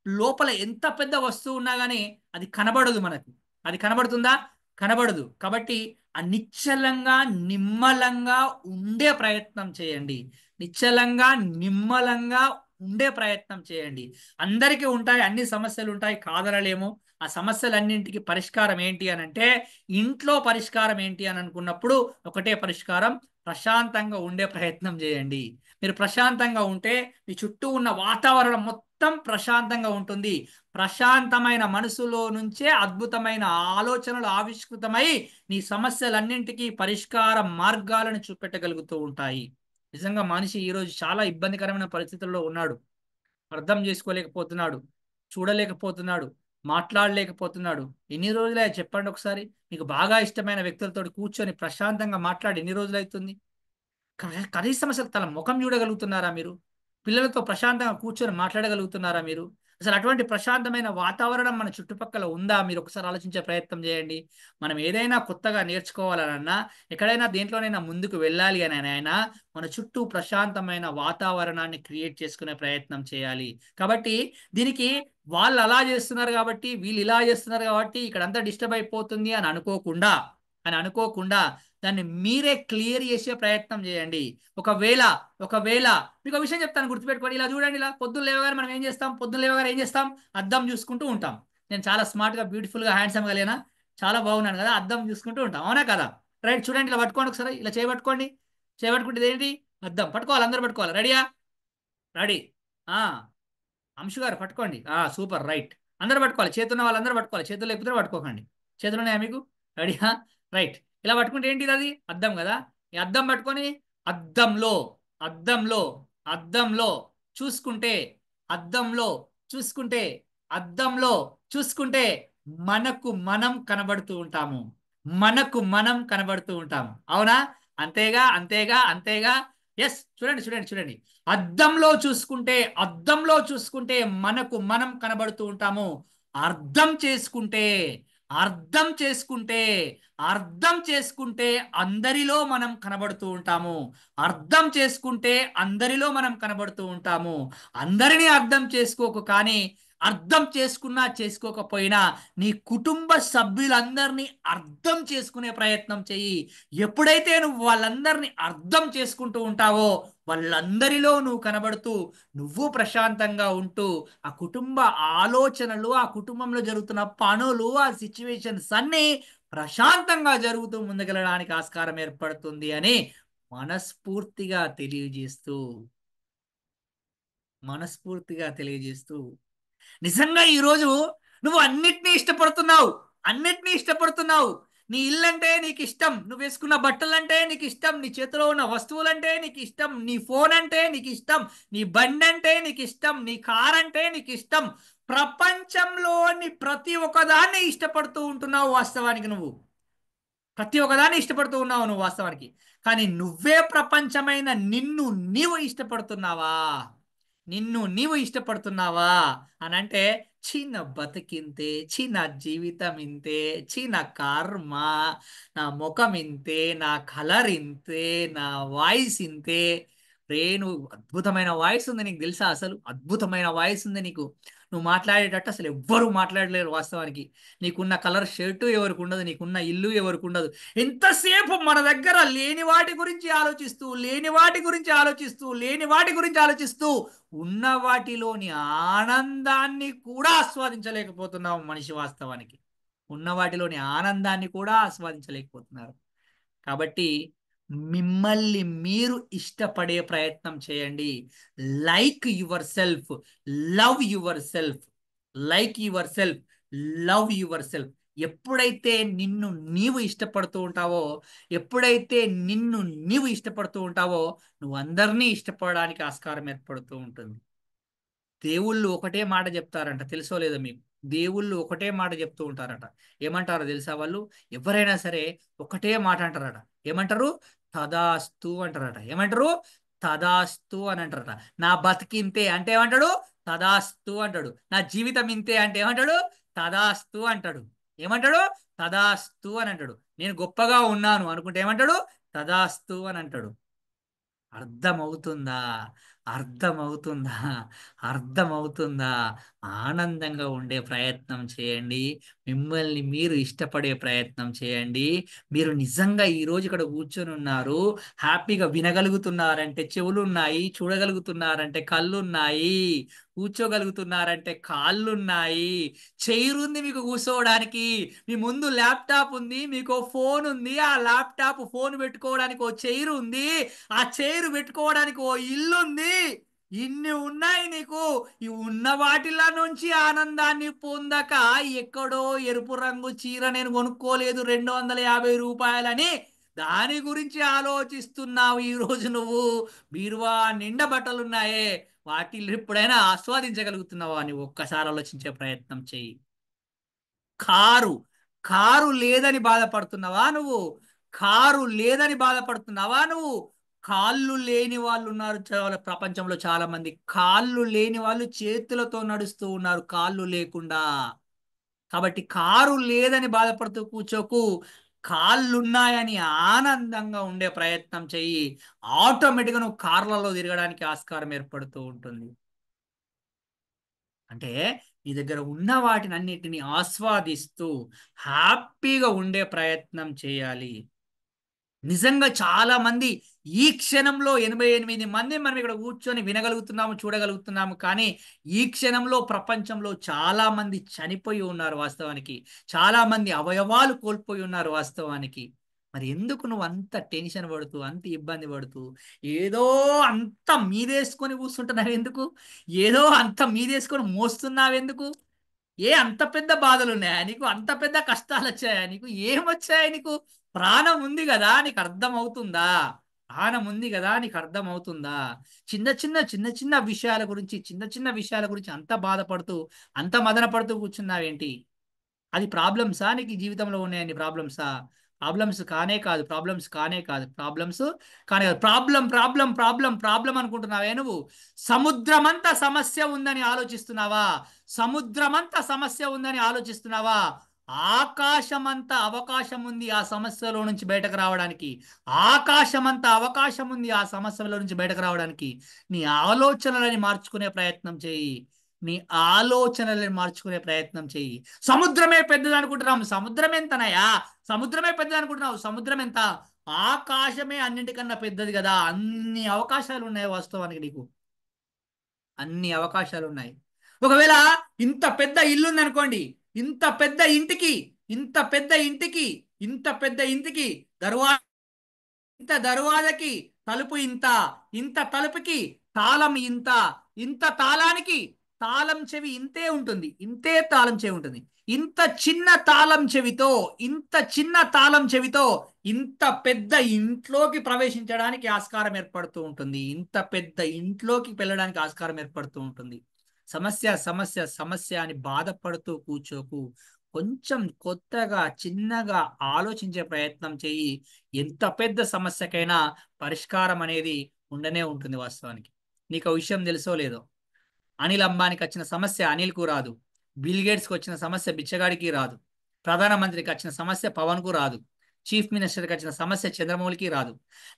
[SPEAKER 3] లోపల ఎంత పెద్ద వస్తువు ఉన్నా కానీ అది కనబడదు మనకు. అది కనబడుతుందా? కనబడదు. కాబట్టి ఆ నిశ్చలంగా నిమ్మలంగా ఉండే ప్రయత్నం చేయండి. అందరికీ ఉంటాయి, అన్ని సమస్యలు ఉంటాయి, కాదనలేము. ఆ సమస్యలన్నింటికి పరిష్కారం ఏంటి అని అంటే, ఇంట్లో పరిష్కారం ఏంటి అని అనుకున్నప్పుడు ఒకటే పరిష్కారం, ప్రశాంతంగా ఉండే ప్రయత్నం చేయండి. మీరు ప్రశాంతంగా ఉంటే మీ చుట్టూ ఉన్న వాతావరణం మొత్తం ప్రశాంతంగా ఉంటుంది. ప్రశాంతమైన మనసులో నుంచే అద్భుతమైన ఆలోచనలు ఆవిష్కృతమై నీ సమస్యలన్నింటికీ పరిష్కార మార్గాలను చూపెట్టగలుగుతూ ఉంటాయి. నిజంగా మనిషి ఈరోజు చాలా ఇబ్బందికరమైన పరిస్థితుల్లో ఉన్నాడు. అర్థం చేసుకోలేకపోతున్నాడు, చూడలేకపోతున్నాడు, మాట్లాడలేకపోతున్నాడు. ఎన్ని రోజులే చెప్పండి ఒకసారి. మీకు బాగా ఇష్టమైన వ్యక్తులతో కూర్చొని ప్రశాంతంగా మాట్లాడి ఎన్ని రోజులు అవుతుంది? కనీసం అసలు తన ముఖం చూడగలుగుతున్నారా మీరు? పిల్లలతో ప్రశాంతంగా కూర్చొని మాట్లాడగలుగుతున్నారా మీరు? అసలు అటువంటి ప్రశాంతమైన వాతావరణం మన చుట్టుపక్కల ఉందా? మీరు ఒకసారి ఆలోచించే ప్రయత్నం చేయండి. మనం ఏదైనా కొత్తగా నేర్చుకోవాలనన్నా, ఎక్కడైనా దేంట్లోనైనా ముందుకు వెళ్ళాలి అని అయినా మన చుట్టూ ప్రశాంతమైన వాతావరణాన్ని క్రియేట్ చేసుకునే ప్రయత్నం చేయాలి. కాబట్టి దీనికి వాళ్ళు అలా చేస్తున్నారు కాబట్టి, వీళ్ళు ఇలా చేస్తున్నారు కాబట్టి ఇక్కడంతా డిస్టర్బ్ అయిపోతుంది అని అనుకోకుండా దాన్ని మీరే క్లియర్ చేసే ప్రయత్నం చేయండి. ఒకవేళ ఒకవేళ మీకు ఒక విషయం చెప్తాను, గుర్తుపెట్టుకోండి. ఇలా చూడండి, ఇలా పొద్దున్న లేవగానే మనం ఏం చేస్తాం? పొద్దున్న లేవగానే ఏం చేస్తాం? అద్దం చూసుకుంటూ ఉంటాం. నేను చాలా స్మార్ట్గా, బ్యూటిఫుల్గా, హ్యాండ్సమ్గా లేనా? చాలా బాగున్నాను కదా? అద్దం చూసుకుంటూ ఉంటాం, అవునా కదా? రైట్, చూడండి, ఇలా పట్టుకోండి ఒకసారి, ఇలా చేయబట్టుకోండి. చేయబట్టుకుంటే ఏంటి? అద్దం పట్టుకోవాలి, అందరూ పట్టుకోవాలి. రెడీయా? రెడీ. అంశు గారు పట్టుకోండి. Super, right. అందరూ పట్టుకోవాలి, చేతున్న వాళ్ళందరూ పట్టుకోవాలి. చేతులు లేకపోతే పట్టుకోకండి. చేతులు ఉన్నాయా మీకు? రెడీయా? రైట్. ఇలా పట్టుకుంటే ఏంటిది? అది అద్దం కదా. ఈ అద్దం పట్టుకొని అద్దంలో అద్దంలో అద్దంలో చూసుకుంటే అద్దంలో చూసుకుంటే అద్దంలో చూసుకుంటే మనకు మనం కనబడుతూ ఉంటాము. మనకు మనం కనబడుతూ ఉంటాము, అవునా? అంతేగా, అంతేగా, అంతేగా. ఎస్, చూడండి, చూడండి, చూడండి. అద్దంలో చూసుకుంటే మనకు మనం కనబడుతూ ఉంటాము. అర్థం చేసుకుంటే అర్థం చేసుకుంటే అర్థం చేసుకుంటే అందరిలో మనం కనబడుతూ ఉంటాము. అర్థం చేసుకుంటే అందరిలో మనం కనబడుతూ ఉంటాము. అందరినీ అర్థం చేసుకోకు, కానీ అర్థం చేసుకున్నా చేసుకోకపోయినా నీ కుటుంబ సభ్యులందరినీ అర్థం చేసుకునే ప్రయత్నం చెయ్యి. ఎప్పుడైతే నువ్వు వాళ్ళందరినీ అర్థం చేసుకుంటూ ఉంటావో వాళ్ళందరిలో నువ్వు కనబడుతూ నువ్వు ప్రశాంతంగా ఉంటూ ఆ కుటుంబ ఆలోచనలు, ఆ కుటుంబంలో జరుగుతున్న పనులు, ఆ సిచ్యువేషన్స్ అన్నీ ప్రశాంతంగా జరుగుతూ ముందుకెళ్ళడానికి ఆస్కారం ఏర్పడుతుంది అని మనస్ఫూర్తిగా తెలియజేస్తూ మనస్ఫూర్తిగా తెలియజేస్తూ నిజంగా ఈరోజు నువ్వు అన్నిటినీ ఇష్టపడుతున్నావు. నీ ఇల్లంటే నీకు ఇష్టం, నువ్వు వేసుకున్న బట్టలంటే నీకు ఇష్టం, నీ చేతిలో ఉన్న వస్తువులంటే నీకు ఇష్టం, నీ ఫోన్ అంటే నీకు ఇష్టం, నీ బండి అంటే నీకు ఇష్టం, నీ కార్ అంటే నీకు ఇష్టం. ప్రపంచంలోని ప్రతి ఒక్కదాన్ని ఇష్టపడుతూ ఉంటున్నావు వాస్తవానికి. నువ్వు ప్రతి ఒక్కదాన్ని ఇష్టపడుతూ ఉన్నావు నువ్వు వాస్తవానికి. కానీ నువ్వే ప్రపంచమైన నీవు ఇష్టపడుతున్నావా? నిన్ను నీవు ఇష్టపడుతున్నావా అని అంటే, చిన్న బతికింతే, చిన్న జీవితం ఇంతే, చిన్న కర్మ, నా ముఖం ఇంతే, నా కలర్ ఇంతే, నా వాయిస్ ఇంతే. రేణు, అద్భుతమైన వాయిస్ ఉంది నీకు, తెలుసా? అసలు అద్భుతమైన వాయిస్ ఉంది నీకు. నువ్వు మాట్లాడేటట్టు అసలు ఎవ్వరూ మాట్లాడలేరు వాస్తవానికి. నీకున్న కలర్ షర్టు ఎవరికి ఉండదు, నీకున్న ఇల్లు ఎవరికి ఉండదు. ఎంతసేపు మన దగ్గర లేని వాటి గురించి ఆలోచిస్తూ ఉన్న వాటిలోని ఆనందాన్ని కూడా ఆస్వాదించలేకపోతున్నాం మనిషి వాస్తవానికి. ఉన్న వాటిలోని ఆనందాన్ని కూడా ఆస్వాదించలేకపోతున్నారు. కాబట్టి మిమ్మల్ని మీరు ఇష్టపడే ప్రయత్నం చేయండి. Like your self, love your self, like your self, love your self. ఎప్పుడైతే నిన్ను నీవు ఇష్టపడుతూ ఉంటావో ఎప్పుడైతే నిన్ను నీవు ఇష్టపడుతూ ఉంటావో నువ్వు అందరినీ ఇష్టపడడానికి ఆస్కారం ఏర్పడుతూ ఉంటుంది. దేవుళ్ళు ఒకటే మాట చెప్తారంట, తెలుసో లేదో మీకు? దేవుళ్ళు ఒకటే మాట చెప్తూ ఉంటారట. ఏమంటారో తెలుసా? వాళ్ళు ఎవరైనా సరే ఒకటే మాట అంటారట. ఏమంటారు? తదాస్తు అంటారట. ఏమంటారు? తదాస్తు అని అంటారట. నా బతికింతే అంటే ఏమంటాడు? తదాస్తు అంటాడు. నా జీవితం ఇంతే అంటే ఏమంటాడు? తదాస్తు అంటాడు. ఏమంటాడు? తదాస్తు అని అంటాడు. నేను గొప్పగా ఉన్నాను అనుకుంటే ఏమంటాడు? తదాస్తు అని అంటాడు. అర్థమవుతుందా? అర్థమవుతుందా? అర్థమవుతుందా? ఆనందంగా ఉండే ప్రయత్నం చేయండి. మిమ్మల్ని మీరు ఇష్టపడే ప్రయత్నం చేయండి. మీరు నిజంగా ఈరోజు ఇక్కడ కూర్చొని ఉన్నారు, హ్యాపీగా వినగలుగుతున్నారంటే చెవులు ఉన్నాయి, చూడగలుగుతున్నారంటే కళ్ళు ఉన్నాయి, కూర్చోగలుగుతున్నారంటే కాళ్ళు ఉన్నాయి, చైర్ ఉంది మీకు కూర్చోవడానికి, మీ ముందు ల్యాప్టాప్ ఉంది, మీకు ఫోన్ ఉంది, ఆ ల్యాప్టాప్ ఫోన్ పెట్టుకోవడానికి ఓ చైర్ ఉంది, ఆ చైర్ పెట్టుకోవడానికి ఓ ఇల్లు ఉంది. ఇన్ని ఉన్నాయి నీకు. ఈ ఉన్న వాటిలో నుంచి ఆనందాన్ని పొందక ఎక్కడో ఎరుపు రంగు చీర నేను కొనుక్కోలేదు 250 రూపాయలని దాని గురించి ఆలోచిస్తున్నావు ఈరోజు నువ్వు. బీరువా నిండా బట్టలున్నాయే, వాటిని ఎప్పుడైనా ఆస్వాదించగలుగుతున్నావా అని ఒక్కసారి ఆలోచించే ప్రయత్నం చెయ్యి. కారు కారు లేదని బాధపడుతున్నావా నువ్వు? కారు లేదని బాధపడుతున్నావా నువ్వు? కాళ్ళు లేని వాళ్ళు ఉన్నారు ప్రపంచంలో చాలా మంది. కాళ్ళు లేని వాళ్ళు చేతులతో నడుస్తూ ఉన్నారు కాళ్ళు లేకుండా. కాబట్టి కారు లేదని బాధపడుతూ కూర్చోకు, కాళ్ళున్నాయని ఆనందంగా ఉండే ప్రయత్నం చెయ్యి. ఆటోమేటిక్గా నువ్వు కార్లలో తిరగడానికి ఆస్కారం ఏర్పడుతూ ఉంటుంది. అంటే నీ దగ్గర ఉన్న వాటిని అన్నిటిని ఆస్వాదిస్తూ హ్యాపీగా ఉండే ప్రయత్నం చేయాలి. నిజంగా చాలా మంది ఈ క్షణంలో 88 మంది మనం ఇక్కడ కూర్చొని వినగలుగుతున్నాము, చూడగలుగుతున్నాము. కానీ ఈ క్షణంలో ప్రపంచంలో చాలా మంది చనిపోయి ఉన్నారు వాస్తవానికి. చాలా మంది అవయవాలు కోల్పోయి ఉన్నారు వాస్తవానికి. మరి ఎందుకు నువ్వు అంత టెన్షన్ పడుతూ, అంత ఇబ్బంది పడుతూ, ఏదో అంత మీదేసుకొని కూర్చుంటున్నావు ఎందుకు? ఏదో అంత మీదేసుకొని మోస్తున్నావెందుకు? అంత పెద్ద బాధలు ఉన్నాయా నీకు? అంత పెద్ద కష్టాలు వచ్చాయా నీకు? ఏమొచ్చాయి నీకు? ప్రాణం ఉంది కదా, నీకు అర్థం అవుతుందా? ప్రాణం ఉంది కదా, నీకు అర్థం అవుతుందా? చిన్న చిన్న చిన్న చిన్న విషయాల గురించి, చిన్న చిన్న విషయాల గురించి అంత బాధపడుతూ, అంత మదన పడుతూ కూర్చున్నావేంటి? అది ప్రాబ్లమ్సా? నీకు ఈ జీవితంలో ఉన్నాయండి ప్రాబ్లమ్సా? ప్రాబ్లమ్స్ కానే కాదు, ప్రాబ్లమ్స్ కానే కాదు, ప్రాబ్లమ్స్ కానే కాదు. ప్రాబ్లం ప్రాబ్లం ప్రాబ్లం ప్రాబ్లం అనుకుంటున్నావే నువ్వు? సముద్రమంతా సమస్య ఉందని ఆలోచిస్తున్నావా? సముద్రమంతా సమస్య ఉందని ఆలోచిస్తున్నావా? ఆకాశమంతా అవకాశం ఉంది ఆ సమస్యలో నుంచి బయటకు రావడానికి. ఆకాశమంతా అవకాశం ఉంది ఆ సమస్యలో నుంచి బయటకు రావడానికి. నీ ఆలోచనలని మార్చుకునే ప్రయత్నం చేయి. నీ ఆలోచనలను మార్చుకునే ప్రయత్నం చెయ్యి. సముద్రమే పెద్దది అనుకుంటున్నాం. సముద్రం ఎంతనయా? సముద్రమే పెద్దది అనుకుంటున్నావు. సముద్రం ఎంత? ఆకాశమే అన్నింటికన్నా పెద్దది కదా. అన్ని అవకాశాలు ఉన్నాయి వాస్తవానికి నీకు. అన్ని అవకాశాలు ఉన్నాయి. ఒకవేళ ఇంత పెద్ద ఇల్లు ఉంది అనుకోండి, ఇంత పెద్ద ఇంటికి, ఇంత పెద్ద ఇంటికి, ఇంత పెద్ద ఇంటికి ఇంత దర్వాజకి తలుపు ఇంత, ఇంత తలుపుకి తాళం ఇంత, ఇంత తాళానికి తాళం చెవి ఇంతే ఉంటుంది, ఇంతే తాళం చెవి ఉంటుంది. ఇంత చిన్న తాళం చెవితో, ఇంత చిన్న తాళం చెవితో ఇంత పెద్ద ఇంట్లోకి ప్రవేశించడానికి ఆస్కారం ఏర్పడుతూ ఉంటుంది. ఇంత పెద్ద ఇంట్లోకి వెళ్ళడానికి ఆస్కారం ఏర్పడుతూ ఉంటుంది. సమస్య సమస్య సమస్య అని బాధపడుతూ కూర్చోకు. కొంచెం కొత్తగా చిన్నగా ఆలోచించే ప్రయత్నం చెయ్యి. ఎంత పెద్ద సమస్యకైనా పరిష్కారం అనేది ఉండనే ఉంటుంది వాస్తవానికి. నీకు ఆ విషయం తెలుసో లేదో, అనిల్ అంబానీకి వచ్చిన సమస్య అనిల్కు రాదు. బిల్ గేట్స్కి వచ్చిన సమస్య బిచ్చగాడికి రాదు. ప్రధానమంత్రికి వచ్చిన సమస్య పవన్కు రాదు. చీఫ్ మినిస్టర్కి వచ్చిన సమస్య చంద్రమౌళికి రాదు.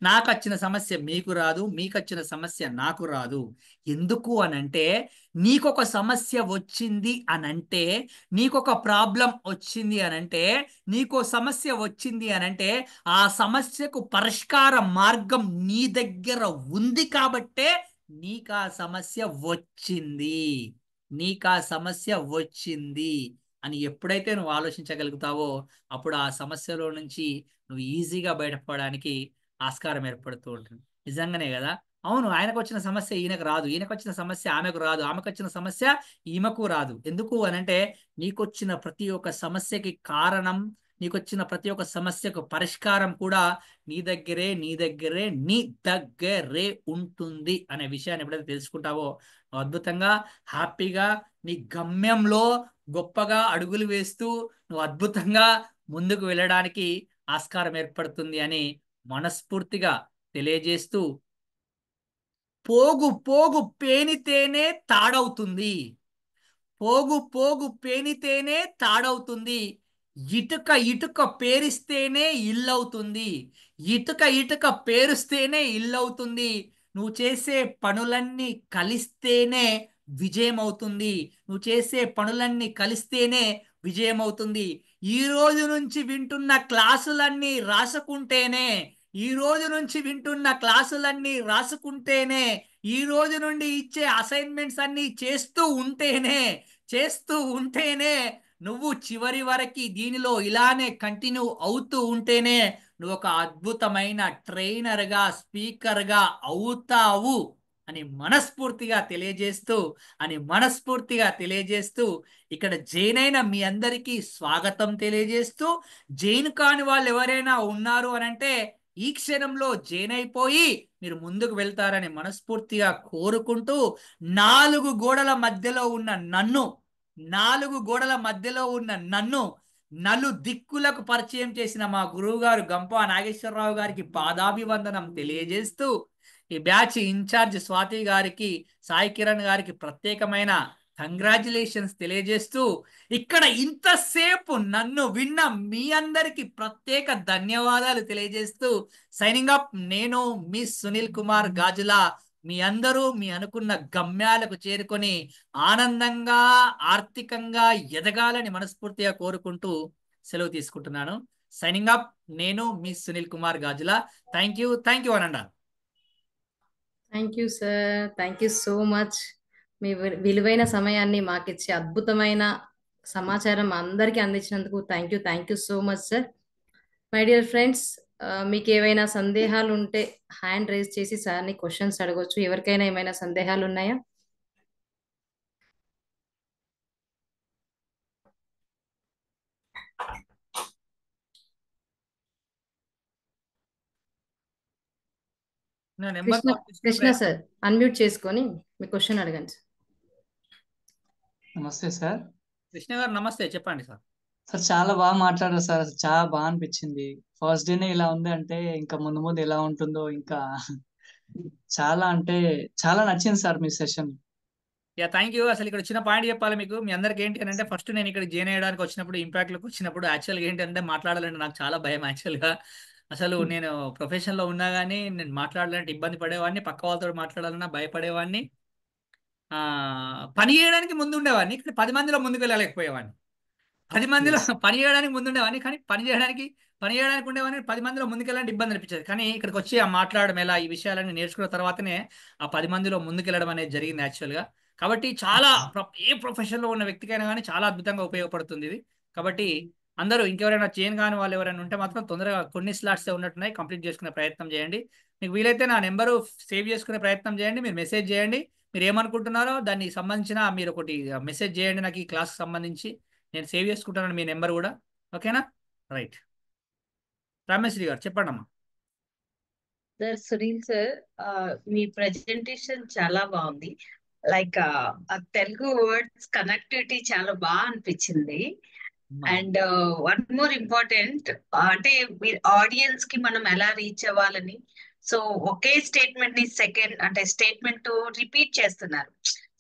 [SPEAKER 3] నాకు వచ్చిన సమస్య మీకు రాదు, మీకు వచ్చిన సమస్య నాకు రాదు. ఎందుకు అనంటే, నీకొక సమస్య వచ్చింది అనంటే, నీకొక ప్రాబ్లం వచ్చింది అనంటే, నీకో సమస్య వచ్చింది అనంటే, ఆ సమస్యకు పరిష్కార మార్గం నీ దగ్గర ఉంది కాబట్టే నీకు ఆ సమస్య వచ్చింది. నీకు ఆ సమస్య వచ్చింది అని ఎప్పుడైతే నువ్వు ఆలోచించగలుగుతావో, అప్పుడు ఆ సమస్యలో నుంచి నువ్వు ఈజీగా బయటపడడానికి ఆస్కారం ఏర్పడుతూ ఉంటుంది. నిజంగానే కదా. అవును, ఆయనకు వచ్చిన సమస్య ఈయనకు రాదు, ఈయనకు వచ్చిన సమస్య ఆమెకు రాదు, ఆమెకు వచ్చిన సమస్య ఈమెకు రాదు. ఎందుకు అనంటే, నీకొచ్చిన ప్రతి ఒక్క సమస్యకి కారణం, నీకొచ్చిన ప్రతి ఒక్క సమస్యకు పరిష్కారం కూడా నీ దగ్గరే, నీ దగ్గరే, నీ దగ్గరే ఉంటుంది అనే విషయాన్ని ఎప్పుడైతే తెలుసుకుంటావో, అద్భుతంగా హ్యాపీగా నీ గమ్యంలో గొప్పగా అడుగులు వేస్తూ నువ్వు అద్భుతంగా ముందుకు వెళ్ళడానికి ఆస్కారం ఏర్పడుతుంది అని మనస్ఫూర్తిగా తెలియజేస్తూ, పోగు పోగు పేనితేనే తాడవుతుంది. పోగు పోగు పేనితేనే తాడవుతుంది. ఇటుక ఇటుక పేరిస్తేనే ఇల్లవుతుంది. ఇటుక ఇటుక పేరుస్తేనే ఇల్లవుతుంది. నువ్వు చేసే పనులన్నీ కలిస్తేనే విజయం అవుతుంది. నువ్వు చేసే పనులన్నీ కలిస్తేనే విజయం అవుతుంది. ఈ రోజు నుంచి వింటున్న క్లాసులన్నీ రాసుకుంటేనే, ఈ రోజు నుంచి వింటున్న క్లాసులన్నీ రాసుకుంటేనే, ఈ రోజు నుండి ఇచ్చే అసైన్మెంట్స్ అన్ని చేస్తూ ఉంటేనే నువ్వు చివరి వరకు దీనిలో ఇలానే కంటిన్యూ అవుతూ ఉంటేనే నువ్వు ఒక అద్భుతమైన ట్రైనర్గా, స్పీకర్గా అవుతావు అని మనస్ఫూర్తిగా తెలియజేస్తూ ఇక్కడ జైన్ అయిన మీ అందరికీ స్వాగతం తెలియజేస్తూ, జైన్ కాని వాళ్ళు ఎవరైనా ఉన్నారు అనంటే ఈ క్షణంలో జైన్ అయిపోయి మీరు ముందుకు వెళ్తారని మనస్ఫూర్తిగా కోరుకుంటూ, నాలుగు గోడల మధ్యలో ఉన్న నన్ను నలు దిక్కులకు పరిచయం చేసిన మా గురువు గారు గంపా నాగేశ్వరరావు గారికి పాదాభివందనం తెలియజేస్తూ, ఈ బ్యాచ్ ఇన్ఛార్జ్ స్వాతి గారికి, సాయి కిరణ్ గారికి ప్రత్యేకమైన కంగ్రాచులేషన్స్ తెలియజేస్తూ, ఇక్కడ ఇంతసేపు నన్ను విన్న మీ అందరికి ప్రత్యేక ధన్యవాదాలు తెలియజేస్తూ సైనింగ్ అప్. నేను మీ సునీల్ కుమార్ గాజుల. మీ అందరూ మీ అనుకున్న గమ్యాలకు చేరుకొని ఆనందంగా ఆర్థికంగా ఎదగాలని మనస్ఫూర్తిగా కోరుకుంటూ సెలవు తీసుకుంటున్నాను. Signing up. నేను మీ సునీల్ కుమార్ గాజుల. థ్యాంక్ యూ అనండా.
[SPEAKER 1] Thank you sir, thank you so much. మీ విలువైన సమయాన్ని మాకిచ్చే అద్భుతమైన సమాచారం మా అందరికీ అందించినందుకు thank you so much sir. My dear friends, మీకు ఏవైనా సందేహాలు ఉంటే హ్యాండ్ రేజ్ చేసి సార్ని క్వశ్చన్స్ అడగొచ్చు. ఎవరికైనా ఏమైనా సందేహాలు ఉన్నాయా?
[SPEAKER 3] నా నెంబర్
[SPEAKER 1] కృష్ణ సార్ అన్మ్యూట్ చేసుకొని మీ క్వశ్చన్ అడగండి సార్.
[SPEAKER 4] నమస్తే సార్.
[SPEAKER 3] కృష్ణ గారు నమస్తే, చెప్పండి సార్.
[SPEAKER 4] సార్ చాలా బాగా మాట్లాడారు సార్. చాలా బాగా అనిపించింది. ఫస్ట్ డేనే ఇలా ఉంది అంటే ఇంకా ముందు ముందు ఎలా ఉంటుందో ఇంకా చాలా అంటే చాలా నచ్చింది sir me session.
[SPEAKER 3] Thank you. అసలు ఇక్కడ చిన్న పాయింట్ చెప్పాలి మీకు, మీ అందరికి ఏంటి అని అంటే, ఫస్ట్ నేను ఇక్కడ జాయిన్ అయ్యడానికి వచ్చినప్పుడు, ఇంపాక్ట్లోకి వచ్చినప్పుడు యాక్చువల్గా ఏంటంటే మాట్లాడాలంటే నాకు చాలా భయం యాక్చువల్గా. అసలు నేను ప్రొఫెషన్లో ఉన్నా కానీ నేను మాట్లాడాలంటే ఇబ్బంది పడేవాడిని, పక్క వాళ్ళతో మాట్లాడాలన్నా భయపడేవాడిని, పని చేయడానికి ముందు ఉండేవాడిని కానీ 10 మందిలో ముందుకు వెళ్ళలేకపోయేవాడిని. 10 మందిలో పని చేయడానికి ముందు ఉండేవాడిని కానీ పని చేయడానికి ఉండేవాడిని. 10 మందిలో ముందుకెళ్ళాలంటే ఇబ్బంది అనిపించేది. కానీ ఇక్కడికి వచ్చి ఆ మాట్లాడడం ఎలా, ఈ విషయాలన్నీ నేర్చుకున్న తర్వాతనే ఆ 10 మందిలో ముందుకెళ్ళడం అనేది జరిగింది యాక్చువల్గా. కాబట్టి చాలా ఏ ప్రొఫెషన్లో ఉన్న వ్యక్తికైనా కానీ చాలా అద్భుతంగా ఉపయోగపడుతుంది ఇది. కాబట్టి అందరూ ఇంకెవరైనా చేయని కాని వాళ్ళు ఎవరైనా ఉంటే మాత్రం తొందరగా కొన్ని స్లాట్స్ ఉన్నట్టున్నాయి, కంప్లీట్ చేసుకునే ప్రయత్నం చేయండి. మీకు వీలైతే నా నెంబరు సేవ్ చేసుకునే ప్రయత్నం చేయండి. మీరు మెసేజ్ చేయండి, మీరు ఏమనుకుంటున్నారో దానికి సంబంధించిన మీరు ఒకటి మెసేజ్ చేయండి నాకు, ఈ క్లాస్కి సంబంధించి నేను సేవ్ చేసుకుంటాను మీ నెంబర్ కూడా. ఓకేనా? రైట్. రామేశ్వరి గారు చెప్పండి అమ్మా.
[SPEAKER 5] సార్ సునీల్ సార్, మీ ప్రెజెంటేషన్ చాలా బాగుంది. లైక్ తెలుగు వర్డ్స్ కనెక్టివిటీ చాలా బాగా అనిపించింది. అండ్ వన్ మోర్ ఇంపార్టెంట్, అంటే మీరు ఆడియన్స్ కి మనం ఎలా రీచ్ అవ్వాలని, సో ఒకే స్టేట్మెంట్ ని సెకండ్ అంటే స్టేట్మెంట్ రిపీట్ చేస్తున్నారు.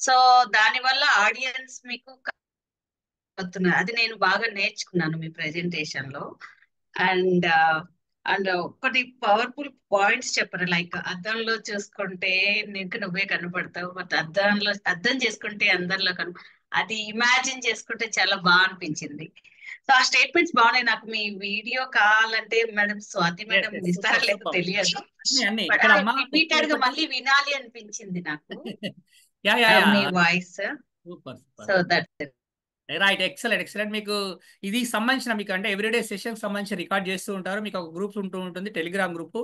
[SPEAKER 5] సో దాని వల్ల ఆడియన్స్ మీకు అవుతున్నారు. అది నేను బాగా నేర్చుకున్నాను మీ ప్రెజెంటేషన్ లో. అండ్ కొన్ని పవర్ఫుల్ పాయింట్స్ చెప్పారు. లైక్ అద్దంలో చూసుకుంటే నీకు నువ్వే కనపడతావు, బట్ అర్థం చేసుకుంటే అందరిలో అది ఇమాజిన్ చేసుకుంటే చాలా బాగా అనిపించింది. సో ఆ స్టేట్మెంట్స్ బాగున్నాయి. నాకు మీ వీడియో కావాలంటే మేడం స్వాతి మేడం ఇస్తారా లేదో తెలియదు, రిపీటెడ్ గా మళ్ళీ వినాలి అనిపించింది నాకు మీ voice. So that's
[SPEAKER 3] right. Excellent. మీకు ఇది సంబంధించిన మీకు అంటే ఎవ్రీడే సెషన్ సంబంధించి రికార్డ్ చేస్తూ ఉంటారు. మీకు ఒక గ్రూప్స్ ఉంటుంది, టెలిగ్రామ్ గ్రూప్.